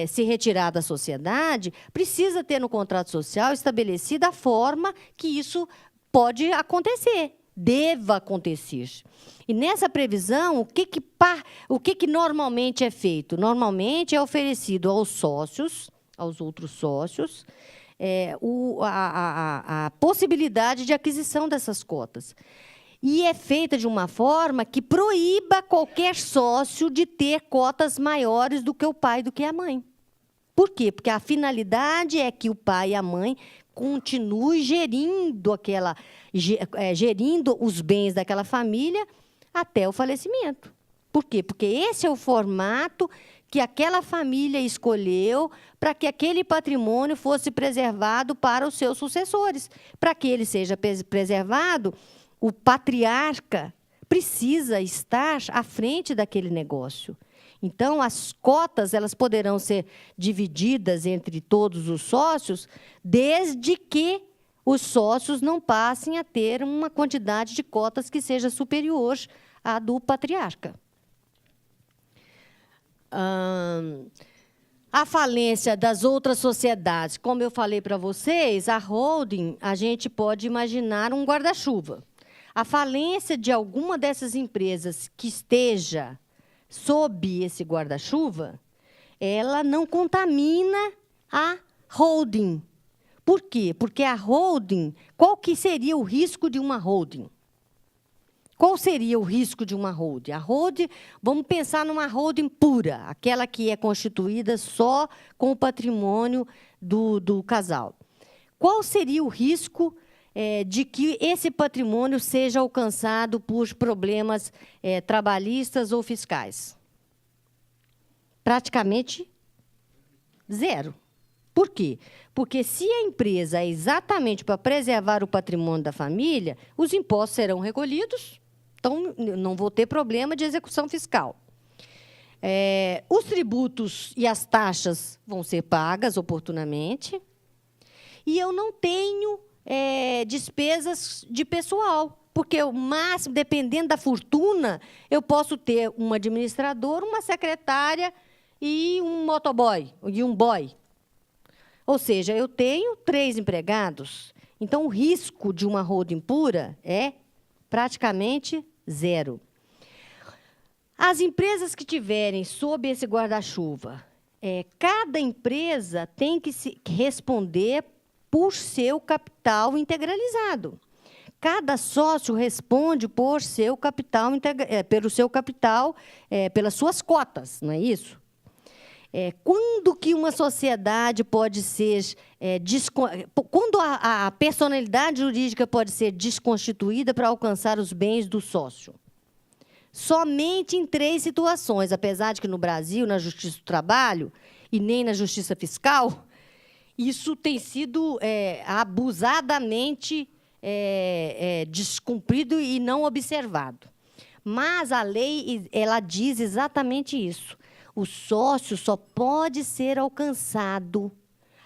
se retirar da sociedade, precisa ter no contrato social estabelecida a forma que isso pode acontecer, deva acontecer. E nessa previsão, o que normalmente é feito? Normalmente é oferecido aos sócios, aos outros sócios, a possibilidade de aquisição dessas cotas. E é feita de uma forma que proíba qualquer sócio de ter cotas maiores do que o pai e do que a mãe. Por quê? Porque a finalidade é que o pai e a mãe continuem gerindo os bens daquela família até o falecimento. Por quê? Porque esse é o formato que aquela família escolheu para que aquele patrimônio fosse preservado para os seus sucessores. Para que ele seja preservado, o patriarca precisa estar à frente daquele negócio. Então, as cotas elas poderão ser divididas entre todos os sócios, desde que os sócios não passem a ter uma quantidade de cotas que seja superior à do patriarca. A falência das outras sociedades, como eu falei para vocês, a holding, a gente pode imaginar um guarda-chuva. A falência de alguma dessas empresas que esteja sob esse guarda-chuva, ela não contamina a holding. Por quê? Porque a holding, qual que seria o risco de uma holding? Qual seria o risco de uma holding? A holding, vamos pensar numa holding pura, aquela que é constituída só com o patrimônio do casal. Qual seria o risco de que esse patrimônio seja alcançado por problemas trabalhistas ou fiscais? Praticamente zero. Por quê? Porque se a empresa é exatamente para preservar o patrimônio da família, os impostos serão recolhidos, então não vou ter problema de execução fiscal. Os tributos e as taxas vão ser pagas oportunamente, e eu não tenho despesas de pessoal, porque o máximo, dependendo da fortuna, eu posso ter um administrador, uma secretária e um motoboy, e um boy. Ou seja, eu tenho 3 empregados, então o risco de uma holding pura é praticamente zero. As empresas que tiverem sob esse guarda-chuva, cada empresa tem que responder por seu capital integralizado. Cada sócio responde por seu capital, pelo seu capital, pelas suas cotas, não é isso? Quando que uma sociedade pode ser... quando a personalidade jurídica pode ser desconstituída para alcançar os bens do sócio? Somente em 3 situações, apesar de que no Brasil, na Justiça do Trabalho e nem na Justiça Fiscal, isso tem sido abusadamente descumprido e não observado. Mas a lei ela diz exatamente isso. O sócio só pode ser alcançado.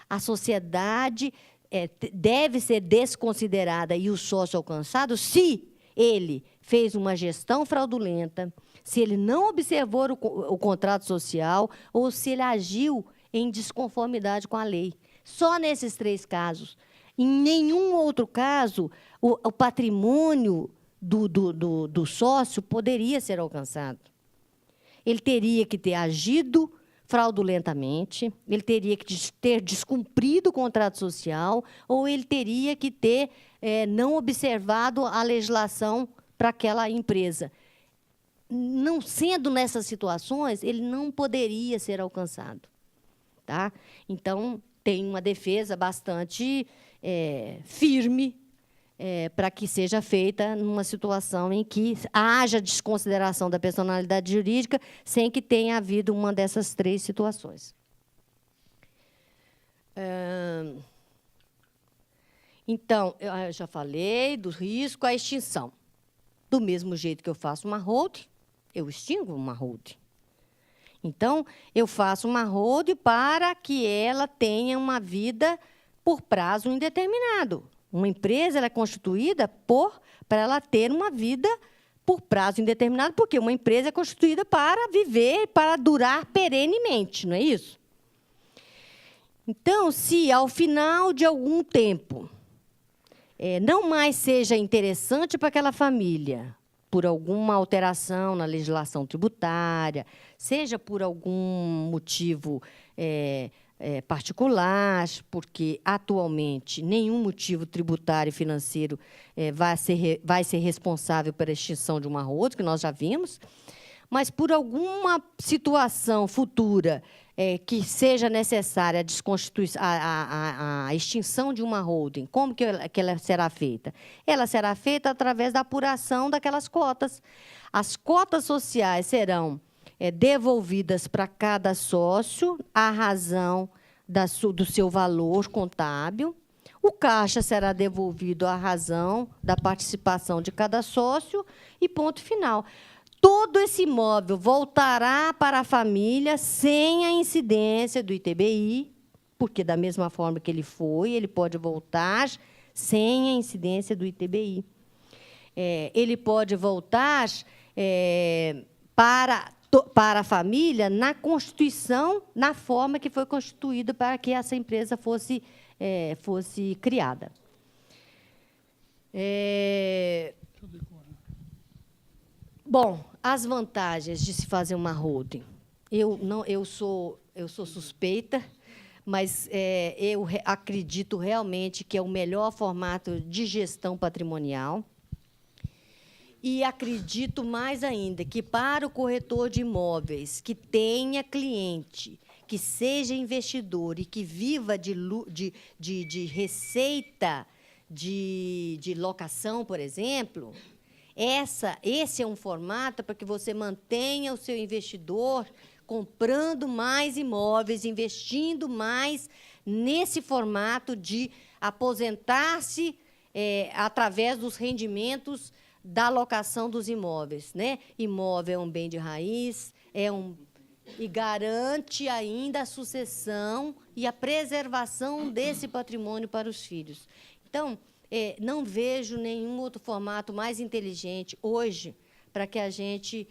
A sociedade deve ser desconsiderada e o sócio alcançado se ele fez uma gestão fraudulenta, se ele não observou o contrato social ou se ele agiu em desconformidade com a lei. Só nesses 3 casos. Em nenhum outro caso, o patrimônio do sócio poderia ser alcançado. Ele teria que ter agido fraudulentamente, ele teria que ter descumprido o contrato social, ou ele teria que ter não observado a legislação para aquela empresa. Não sendo nessas situações, ele não poderia ser alcançado. Tá? Então, tem uma defesa bastante firme para que seja feita numa situação em que haja desconsideração da personalidade jurídica sem que tenha havido uma dessas 3 situações. Então, eu já falei do risco à extinção. Do mesmo jeito que eu faço uma holding, eu extingo uma holding. Então, eu faço uma holding para que ela tenha uma vida por prazo indeterminado. Uma empresa ela é constituída para ela ter uma vida por prazo indeterminado, porque uma empresa é constituída para viver, para durar perenemente, não é isso? Então, se ao final de algum tempo não mais seja interessante para aquela família, por alguma alteração na legislação tributária, seja por algum motivo particular, porque, atualmente, nenhum motivo tributário e financeiro vai ser responsável pela extinção de uma holding, que nós já vimos, mas, por alguma situação futura que seja necessária a extinção de uma holding, como que ela será feita? Ela será feita através da apuração daquelas cotas. As cotas sociais serão devolvidas para cada sócio à razão do seu valor contábil. O caixa será devolvido à razão da participação de cada sócio e ponto final. Todo esse imóvel voltará para a família sem a incidência do ITBI, porque, da mesma forma que ele foi, ele pode voltar sem a incidência do ITBI. Ele pode voltar para a família na Constituição, na forma que foi constituída para que essa empresa fosse criada. Bom, as vantagens de se fazer uma holding. Eu sou suspeita, mas eu acredito realmente que é o melhor formato de gestão patrimonial. E acredito mais ainda que, para o corretor de imóveis que tenha cliente, que seja investidor e que viva de receita de locação, por exemplo, esse é um formato para que você mantenha o seu investidor comprando mais imóveis, investindo mais nesse formato de aposentar-se através dos rendimentos da locação dos imóveis, né? Imóvel é um bem de raiz, e garante ainda a sucessão e a preservação desse patrimônio para os filhos. Então, não vejo nenhum outro formato mais inteligente hoje para que a gente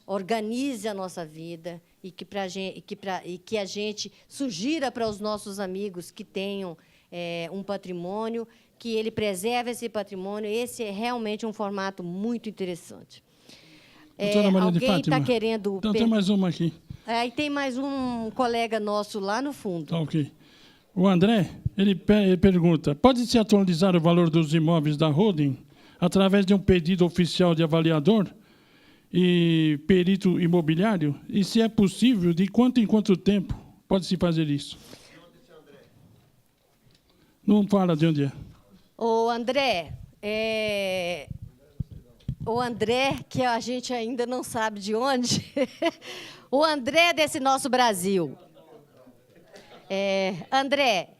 organize a nossa vida e que a gente sugira para os nossos amigos que tenham um patrimônio, que ele preserve esse patrimônio. Esse é realmente um formato muito interessante. Alguém está querendo... Então, tem mais uma aqui. E tem mais um colega nosso lá no fundo. Ok. O André, ele pergunta, pode-se atualizar o valor dos imóveis da holding através de um pedido oficial de avaliador e perito imobiliário? E, se é possível, de quanto em quanto tempo pode-se fazer isso? Não fala de onde é. O André, que a gente ainda não sabe de onde, o André desse nosso Brasil. André,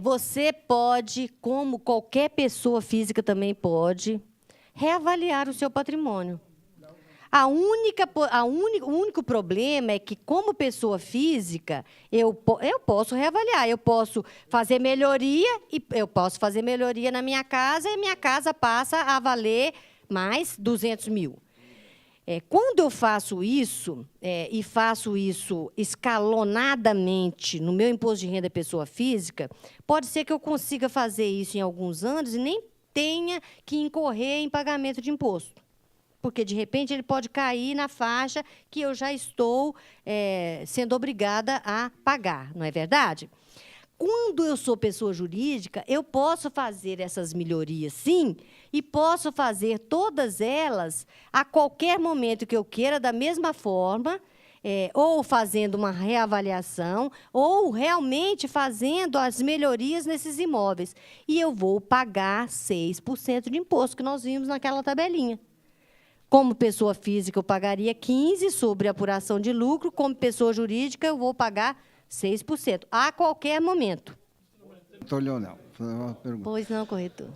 você pode, como qualquer pessoa física também pode, reavaliar o seu patrimônio. O único problema é que, como pessoa física, eu posso reavaliar, eu posso fazer melhoria, e eu posso fazer melhoria na minha casa, e minha casa passa a valer mais 200 mil. Quando eu faço isso, e faço isso escalonadamente no meu imposto de renda pessoa física, pode ser que eu consiga fazer isso em alguns anos e nem tenha que incorrer em pagamento de imposto. Porque, de repente, ele pode cair na faixa que eu já estou sendo obrigada a pagar, não é verdade? Quando eu sou pessoa jurídica, eu posso fazer essas melhorias, sim, e posso fazer todas elas a qualquer momento que eu queira, da mesma forma, ou fazendo uma reavaliação, ou realmente fazendo as melhorias nesses imóveis. E eu vou pagar 6% de imposto, que nós vimos naquela tabelinha. Como pessoa física, eu pagaria 15% sobre apuração de lucro. Como pessoa jurídica, eu vou pagar 6%, a qualquer momento. Doutor Leonel, vou fazer uma pergunta. Pois não, corretor.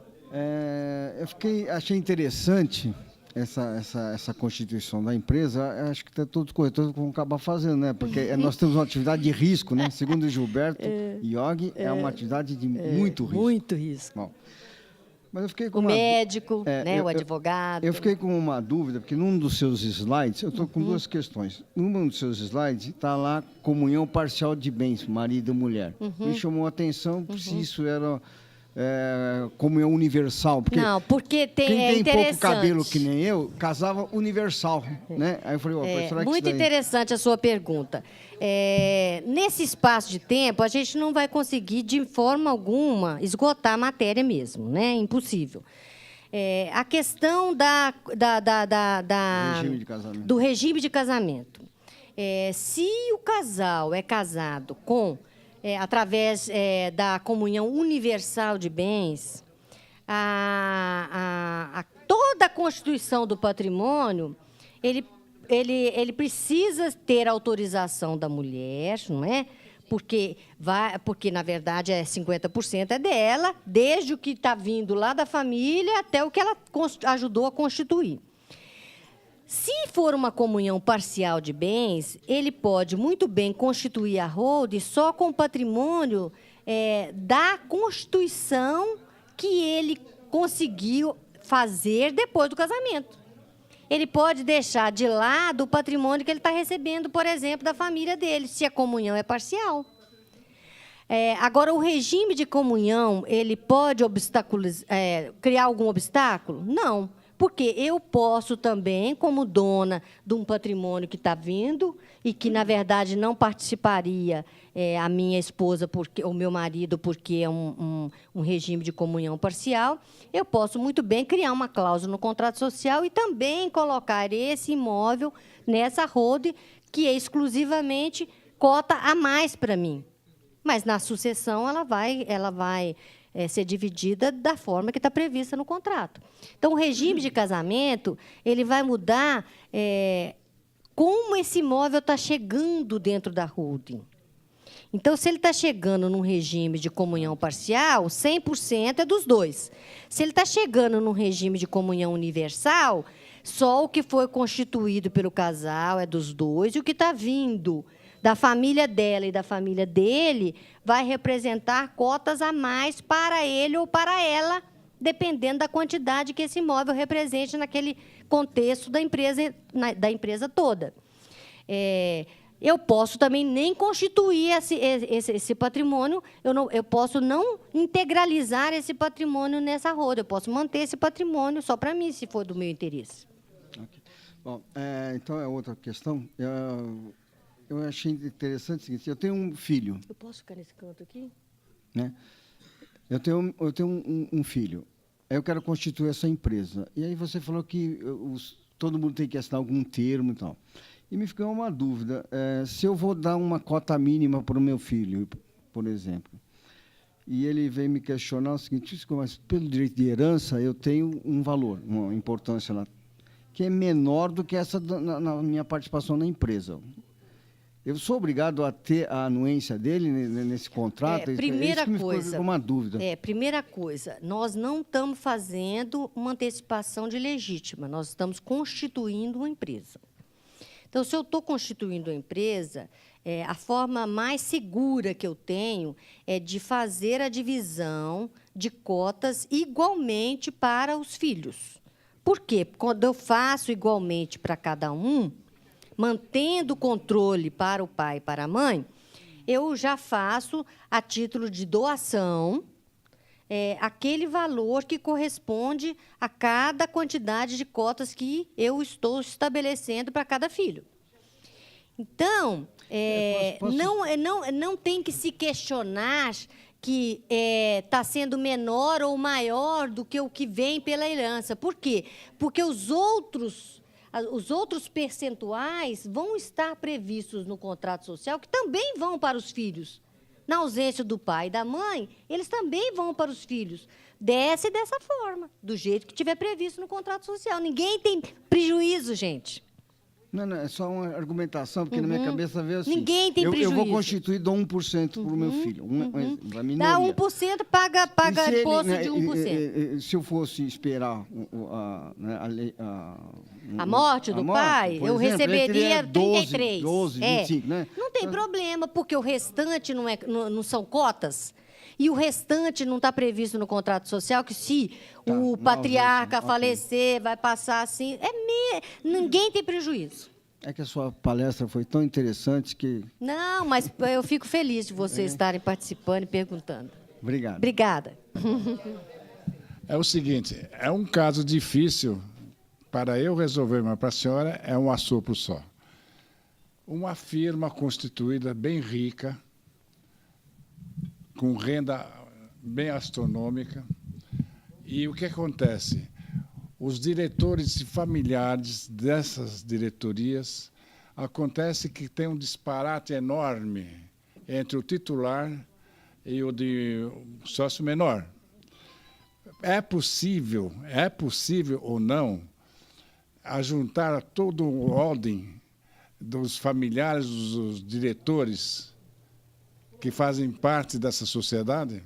Achei interessante essa constituição da empresa. Acho que todos os corretores vão acabar fazendo, né? Porque nós temos uma atividade de risco, né? Segundo o Gilberto Iog, é uma atividade de muito risco. Muito risco. Bom, mas eu fiquei com o médico, né, o advogado. Eu fiquei com uma dúvida, porque num dos seus slides, eu estou com duas questões. Num dos seus slides está lá comunhão parcial de bens, marido e mulher. Me chamou a atenção se isso era comunhão universal. Porque não, porque quem tem pouco cabelo que nem eu, casava universal. Né? Aí eu falei, será que muito interessante a sua pergunta. Nesse espaço de tempo, a gente não vai conseguir, de forma alguma, esgotar a matéria mesmo, né? Impossível. A questão regime de casamento. Do regime de casamento. Se o casal é casado através da comunhão universal de bens, toda a constituição do patrimônio, ele precisa ter autorização da mulher, não é? Porque, na verdade, 50% é dela, desde o que está vindo lá da família até o que ela ajudou a constituir. Se for uma comunhão parcial de bens, ele pode muito bem constituir a holding só com o patrimônio da constituição que ele conseguiu fazer depois do casamento. Ele pode deixar de lado o patrimônio que ele está recebendo, por exemplo, da família dele, se a comunhão é parcial. Agora, o regime de comunhão, ele pode criar algum obstáculo? Não, porque eu posso também, como dona de um patrimônio que está vindo e que, na verdade, não participaria a minha esposa, ou meu marido, porque é um regime de comunhão parcial, eu posso muito bem criar uma cláusula no contrato social e também colocar esse imóvel nessa holding, que é exclusivamente cota a mais para mim. Mas, na sucessão, ela vai ser dividida da forma que está prevista no contrato. Então, o regime de casamento ele vai mudar como esse imóvel está chegando dentro da holding. Então, se ele está chegando num regime de comunhão parcial, 100% é dos dois. Se ele está chegando num regime de comunhão universal, só o que foi constituído pelo casal é dos dois, e o que está vindo da família dela e da família dele vai representar cotas a mais para ele ou para ela, dependendo da quantidade que esse imóvel represente naquele contexto da empresa toda. Eu posso também nem constituir esse patrimônio, eu posso não integralizar esse patrimônio nessa holding, eu posso manter esse patrimônio só para mim, se for do meu interesse. Okay. Bom, então é outra questão. Eu achei interessante o seguinte, eu tenho um filho. Eu posso ficar nesse canto aqui? Né? Eu tenho um filho. Eu quero constituir essa empresa. E aí você falou que todo mundo tem que assinar algum termo e tal. E me ficou uma dúvida. Se eu vou dar uma cota mínima para o meu filho, por exemplo, e ele vem me questionar o seguinte, mas pelo direito de herança eu tenho um valor, uma importância lá, que é menor do que essa na minha participação na empresa. Eu sou obrigado a ter a anuência dele nesse contrato? Primeira Isso coisa. me ficou uma dúvida. Primeira coisa, nós não estamos fazendo uma antecipação de legítima, nós estamos constituindo uma empresa. Então, se eu estou constituindo uma empresa, a forma mais segura que eu tenho é de fazer a divisão de cotas igualmente para os filhos. Por quê? Quando eu faço igualmente para cada um, mantendo o controle para o pai e para a mãe, eu já faço, a título de doação, aquele valor que corresponde a cada quantidade de cotas que eu estou estabelecendo para cada filho. Então, não tem que se questionar que está sendo menor ou maior do que o que vem pela herança. Por quê? Porque os outros percentuais vão estar previstos no contrato social, que também vão para os filhos. Na ausência do pai e da mãe, eles também vão para os filhos. Dessa forma, do jeito que tiver previsto no contrato social. Ninguém tem prejuízo, gente. Não, é só uma argumentação, porque na minha cabeça veio assim. Ninguém tem prejuízo. Eu vou constituir, dou 1% para o meu filho. Uma minoria. Dá 1%, paga imposto de 1%. Se eu fosse esperar a morte do pai, eu receberia 33. 12, 25, né? Não tem problema, porque o restante não são cotas. E o restante não está previsto no contrato social, que se o patriarca falecer, vai passar assim. Ninguém tem prejuízo. É que a sua palestra foi tão interessante que... Não, mas eu fico feliz de vocês estarem participando e perguntando. Obrigado. Obrigada. É o seguinte, é um caso difícil para eu resolver, mas para a senhora é um assopro só. Uma firma constituída bem rica, com renda bem astronômica. E o que acontece? Os diretores e familiares dessas diretorias, acontece que tem um disparate enorme entre o titular e o de sócio menor. É possível ou não, ajuntar todo o ordem dos familiares, dos diretores que fazem parte dessa sociedade?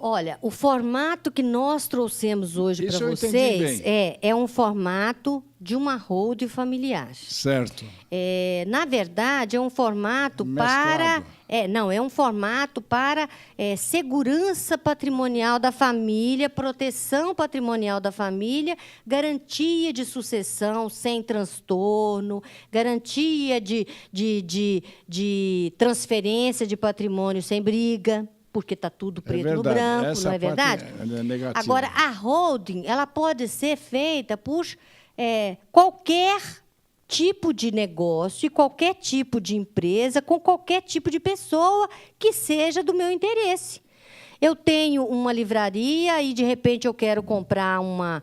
Olha, o formato que nós trouxemos hoje para vocês é um formato de uma holding familiar. Certo. Na verdade, é um formato para... é um formato para segurança patrimonial da família, proteção patrimonial da família, garantia de sucessão sem transtorno, garantia de transferência de patrimônio sem briga, porque está tudo preto no branco, essa não é verdade? É negativa. Agora, a holding ela pode ser feita por qualquer tipo de negócio, qualquer tipo de empresa, com qualquer tipo de pessoa que seja do meu interesse. Eu tenho uma livraria e, de repente, eu quero comprar uma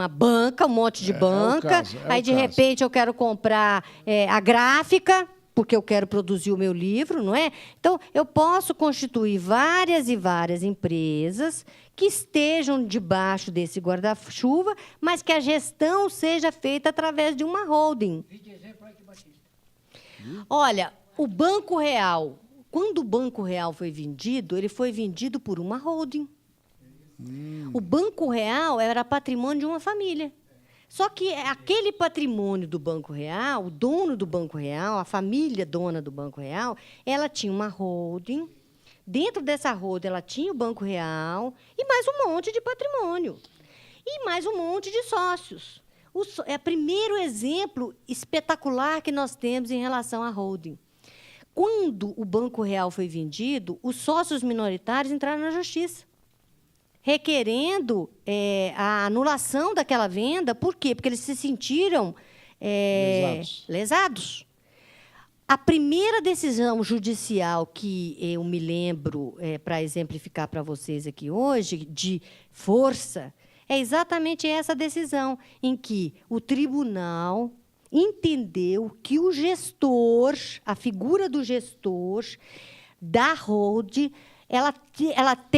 banca, um monte de banca. Aí, de repente, eu quero comprar a gráfica, porque eu quero produzir o meu livro, não é? Então, eu posso constituir várias e várias empresas que estejam debaixo desse guarda-chuva, mas que a gestão seja feita através de uma holding. Olha, o Banco Real, quando o Banco Real foi vendido, ele foi vendido por uma holding. O Banco Real era patrimônio de uma família. Só que aquele patrimônio do Banco Real, o dono do Banco Real, a família dona do Banco Real, ela tinha uma holding. Dentro dessa holding, ela tinha o Banco Real e mais um monte de patrimônio. E mais um monte de sócios. É o primeiro exemplo espetacular que nós temos em relação à holding. Quando o Banco Real foi vendido, os sócios minoritários entraram na justiça, requerendo a anulação daquela venda. Por quê? Porque eles se sentiram lesados. A primeira decisão judicial que eu me lembro, para exemplificar para vocês aqui hoje, de força, é exatamente essa decisão, em que o tribunal entendeu que o gestor, a figura do gestor da holding,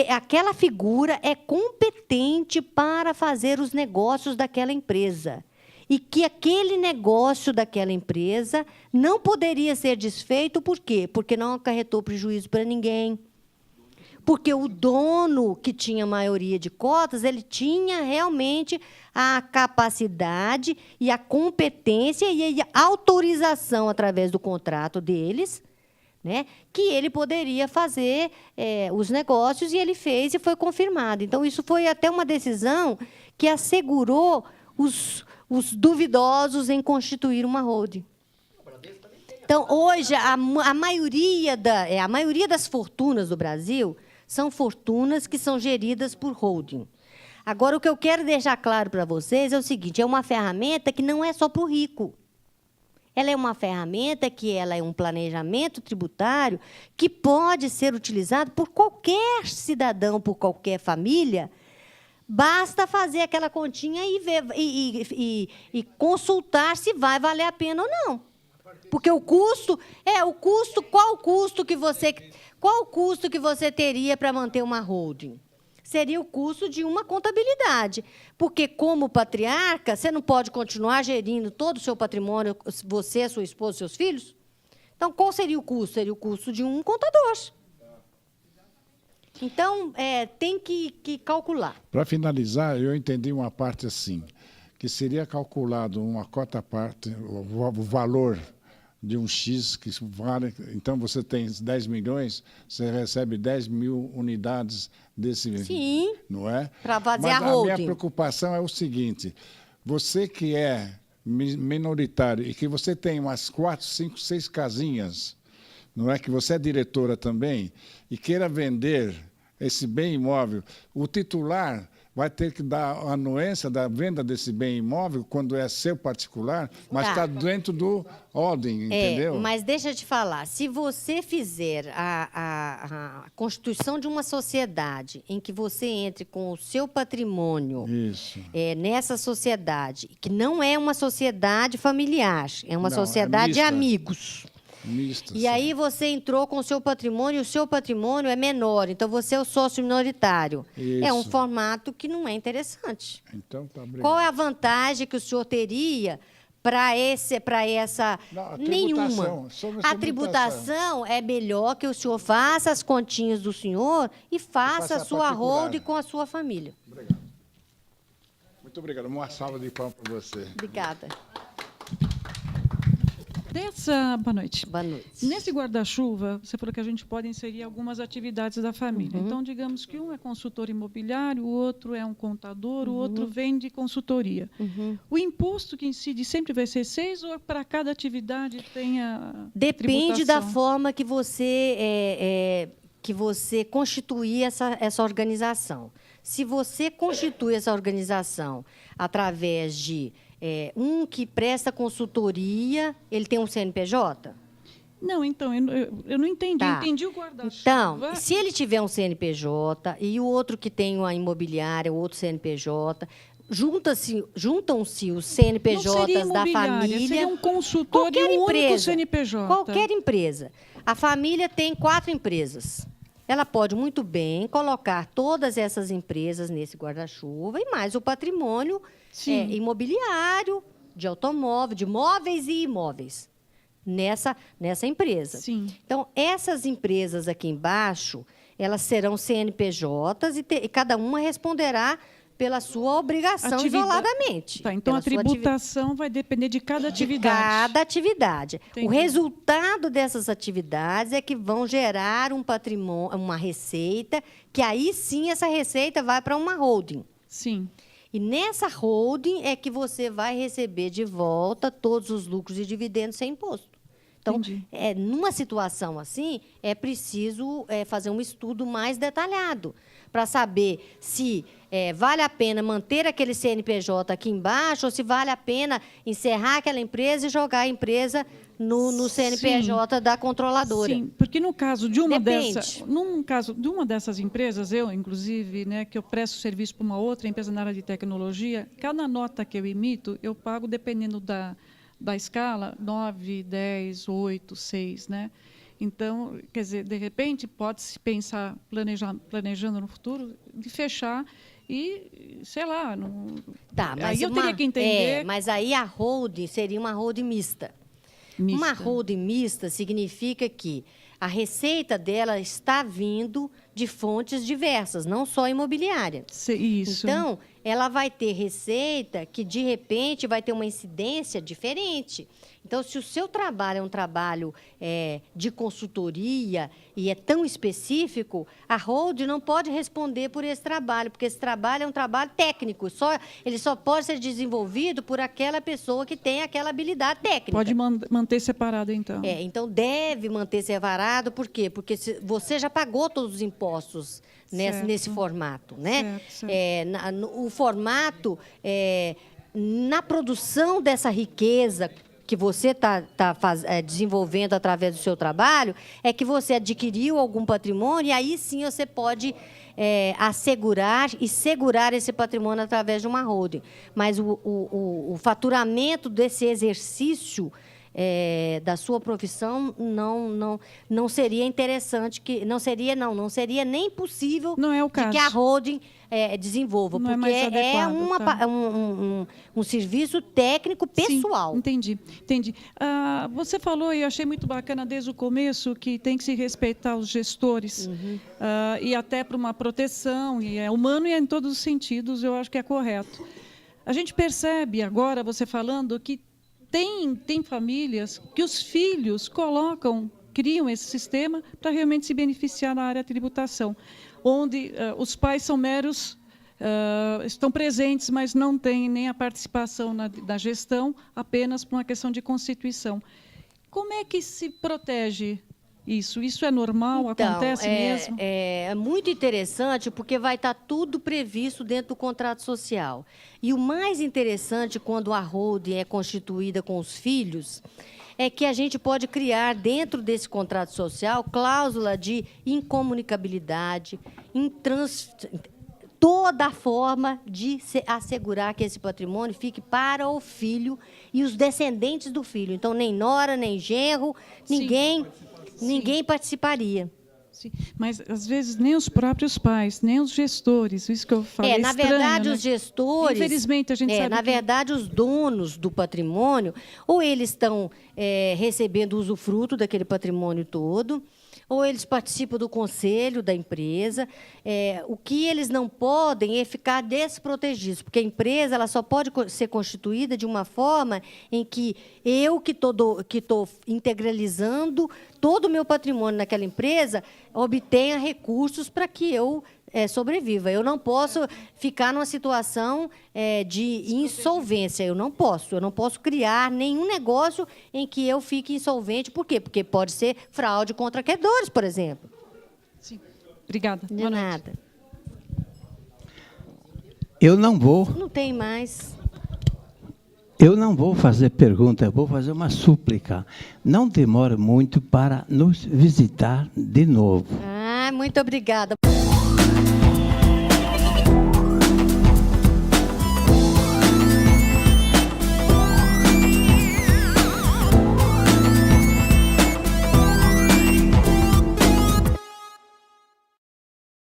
aquela figura é competente para fazer os negócios daquela empresa. e que aquele negócio daquela empresa não poderia ser desfeito, por quê? Porque não acarretou prejuízo para ninguém. Porque o dono, que tinha maioria de cotas, ele tinha realmente a capacidade e a competência e a autorização, através do contrato deles, né, que ele poderia fazer os negócios, e ele fez e foi confirmado. Então, isso foi até uma decisão que assegurou os duvidosos em constituir uma holding. Então, hoje, a maioria das fortunas do Brasil são fortunas que são geridas por holding. Agora, o que eu quero deixar claro para vocês é o seguinte: é uma ferramenta que não é só para o rico. Ela é uma ferramenta que ela é um planejamento tributário que pode ser utilizado por qualquer cidadão, por qualquer família. Basta fazer aquela continha e ver, e consultar se vai valer a pena ou não. Porque o custo, qual o custo que você teria para manter uma holding? Seria o custo de uma contabilidade. Porque, como patriarca, você não pode continuar gerindo todo o seu patrimônio, você, sua esposa, seus filhos? Então, qual seria o custo? Seria o custo de um contador. Então, tem que calcular. Para finalizar, eu entendi uma parte assim, que seria calculado uma cota parte, o valor de um X, que vale. Então, você tem 10 milhões, você recebe 10 mil unidades desse. Sim. Não é? Para fazer Mas a holding. a minha preocupação é o seguinte: você que é minoritário e que você tem umas 4, 5, 6 casinhas, não é, que você é diretora também, e queira vender esse bem imóvel, o titular vai ter que dar a anuência da venda desse bem imóvel quando é seu particular, mas está dentro do holding, entendeu? Mas deixa eu te falar, se você fizer a constituição de uma sociedade em que você entre com o seu patrimônio nessa sociedade, que não é uma sociedade familiar, é uma sociedade de amigos. Mista, e aí você entrou com o seu patrimônio, e o seu patrimônio é menor, então você é o sócio minoritário. Isso. É um formato que não é interessante. Então, tá, obrigado. Qual é a vantagem que o senhor teria para essa? Não, nenhuma. A tributação é melhor que o senhor faça as continhas do senhor e faça a sua holding com a sua família. Obrigado. Muito obrigado. Uma salva de palmas para você. Obrigada. Boa noite. Boa noite. Nesse guarda-chuva, você falou que a gente pode inserir algumas atividades da família. Uhum. Então, digamos que um é consultor imobiliário, o outro é um contador, o outro vende consultoria. Uhum. O imposto que incide sempre vai ser 6 ou para cada atividade tem a Depende da tributação? forma que você constituir essa organização. Se você constitui essa organização através de um que presta consultoria, ele tem um CNPJ? Não, então, eu não entendi. Tá. Eu entendi o guarda-chuva. Então, se ele tiver um CNPJ e o outro que tem uma imobiliária, o outro CNPJ, juntam-se os CNPJs da família. Seria um consultor e um único CNPJ. Qualquer empresa. A família tem 4 empresas. Ela pode muito bem colocar todas essas empresas nesse guarda-chuva e mais o patrimônio imobiliário, de automóvel, de móveis e imóveis, nessa empresa. Sim. Então, essas empresas aqui embaixo, elas serão CNPJs e cada uma responderá pela sua obrigação isoladamente. Tá, então, a tributação vai depender de cada atividade. De cada atividade. Entendi. O resultado dessas atividades é que vão gerar um patrimônio, uma receita, que aí sim essa receita vai para uma holding. Sim. E nessa holding é que você vai receber de volta todos os lucros e dividendos sem imposto. Então, numa situação assim, é preciso fazer um estudo mais detalhado para saber se vale a pena manter aquele CNPJ aqui embaixo ou se vale a pena encerrar aquela empresa e jogar a empresa no CNPJ da controladora. Sim, porque no caso de uma dessas empresas, eu, inclusive, que eu presto serviço para uma outra empresa na área de tecnologia, cada nota que eu emito, eu pago, dependendo da escala, 9, 10, 8, 6, né? Então, quer dizer, de repente, pode-se pensar, planejando no futuro, de fechar e, sei lá, não... Tá, mas aí eu teria que entender... mas aí a holding seria uma holding mista. Uma holding mista significa que a receita dela está vindo de fontes diversas, não só imobiliária. Isso. Então, ela vai ter receita que, de repente, vai ter uma incidência diferente. Então, se o seu trabalho é um trabalho de consultoria e é tão específico, a holding não pode responder por esse trabalho, porque esse trabalho é um trabalho técnico. Ele só pode ser desenvolvido por aquela pessoa que tem aquela habilidade técnica. Pode manter separado, então. Então, deve manter separado. Por quê? Porque você já pagou todos os impostos nesse formato. Né? Certo. O formato, na produção dessa riqueza que você está desenvolvendo através do seu trabalho, é que você adquiriu algum patrimônio, e aí sim você pode assegurar e segurar esse patrimônio através de uma holding. Mas o faturamento desse exercício da sua profissão não seria interessante, não seria nem possível não é o caso. De que a holding desenvolva, não porque adequado, um serviço técnico pessoal. Sim, entendi. Você falou, e eu achei muito bacana desde o começo, que tem que se respeitar os gestores, e até para uma proteção, e é humano e é em todos os sentidos, eu acho que é correto. A gente percebe agora, você falando, que tem famílias que os filhos criam esse sistema para realmente se beneficiar na área da tributação, onde os pais são meros, estão presentes, mas não têm nem a participação na gestão, apenas por uma questão de constituição. Como é que se protege isso? Isso é normal? Então, acontece mesmo? É muito interessante, porque vai estar tudo previsto dentro do contrato social. E o mais interessante, quando a holding é constituída com os filhos, é que a gente pode criar, dentro desse contrato social, cláusula de incomunicabilidade, toda forma de assegurar que esse patrimônio fique para o filho e os descendentes do filho. Então, nem nora, nem genro, ninguém participaria. Sim, mas, às vezes, nem os próprios pais, nem os gestores, isso que eu falei na estranho, verdade, né? Os gestores... Infelizmente, a gente sabe na verdade, os donos do patrimônio, ou eles estão recebendo usufruto daquele patrimônio todo, ou eles participam do conselho da empresa. O que eles não podem é ficar desprotegidos, porque a empresa ela só pode ser constituída de uma forma em que eu, que estou integralizando todo o meu patrimônio naquela empresa, obtenha recursos para que eu sobreviva. Eu não posso ficar numa situação de insolvência. Eu não posso criar nenhum negócio em que eu fique insolvente. Por quê? Porque pode ser fraude contra credores, por exemplo. Sim. Obrigada. De nada. Eu não vou... Não tem mais. Eu não vou fazer pergunta, eu vou fazer uma súplica. Não demore muito para nos visitar de novo. Muito obrigada.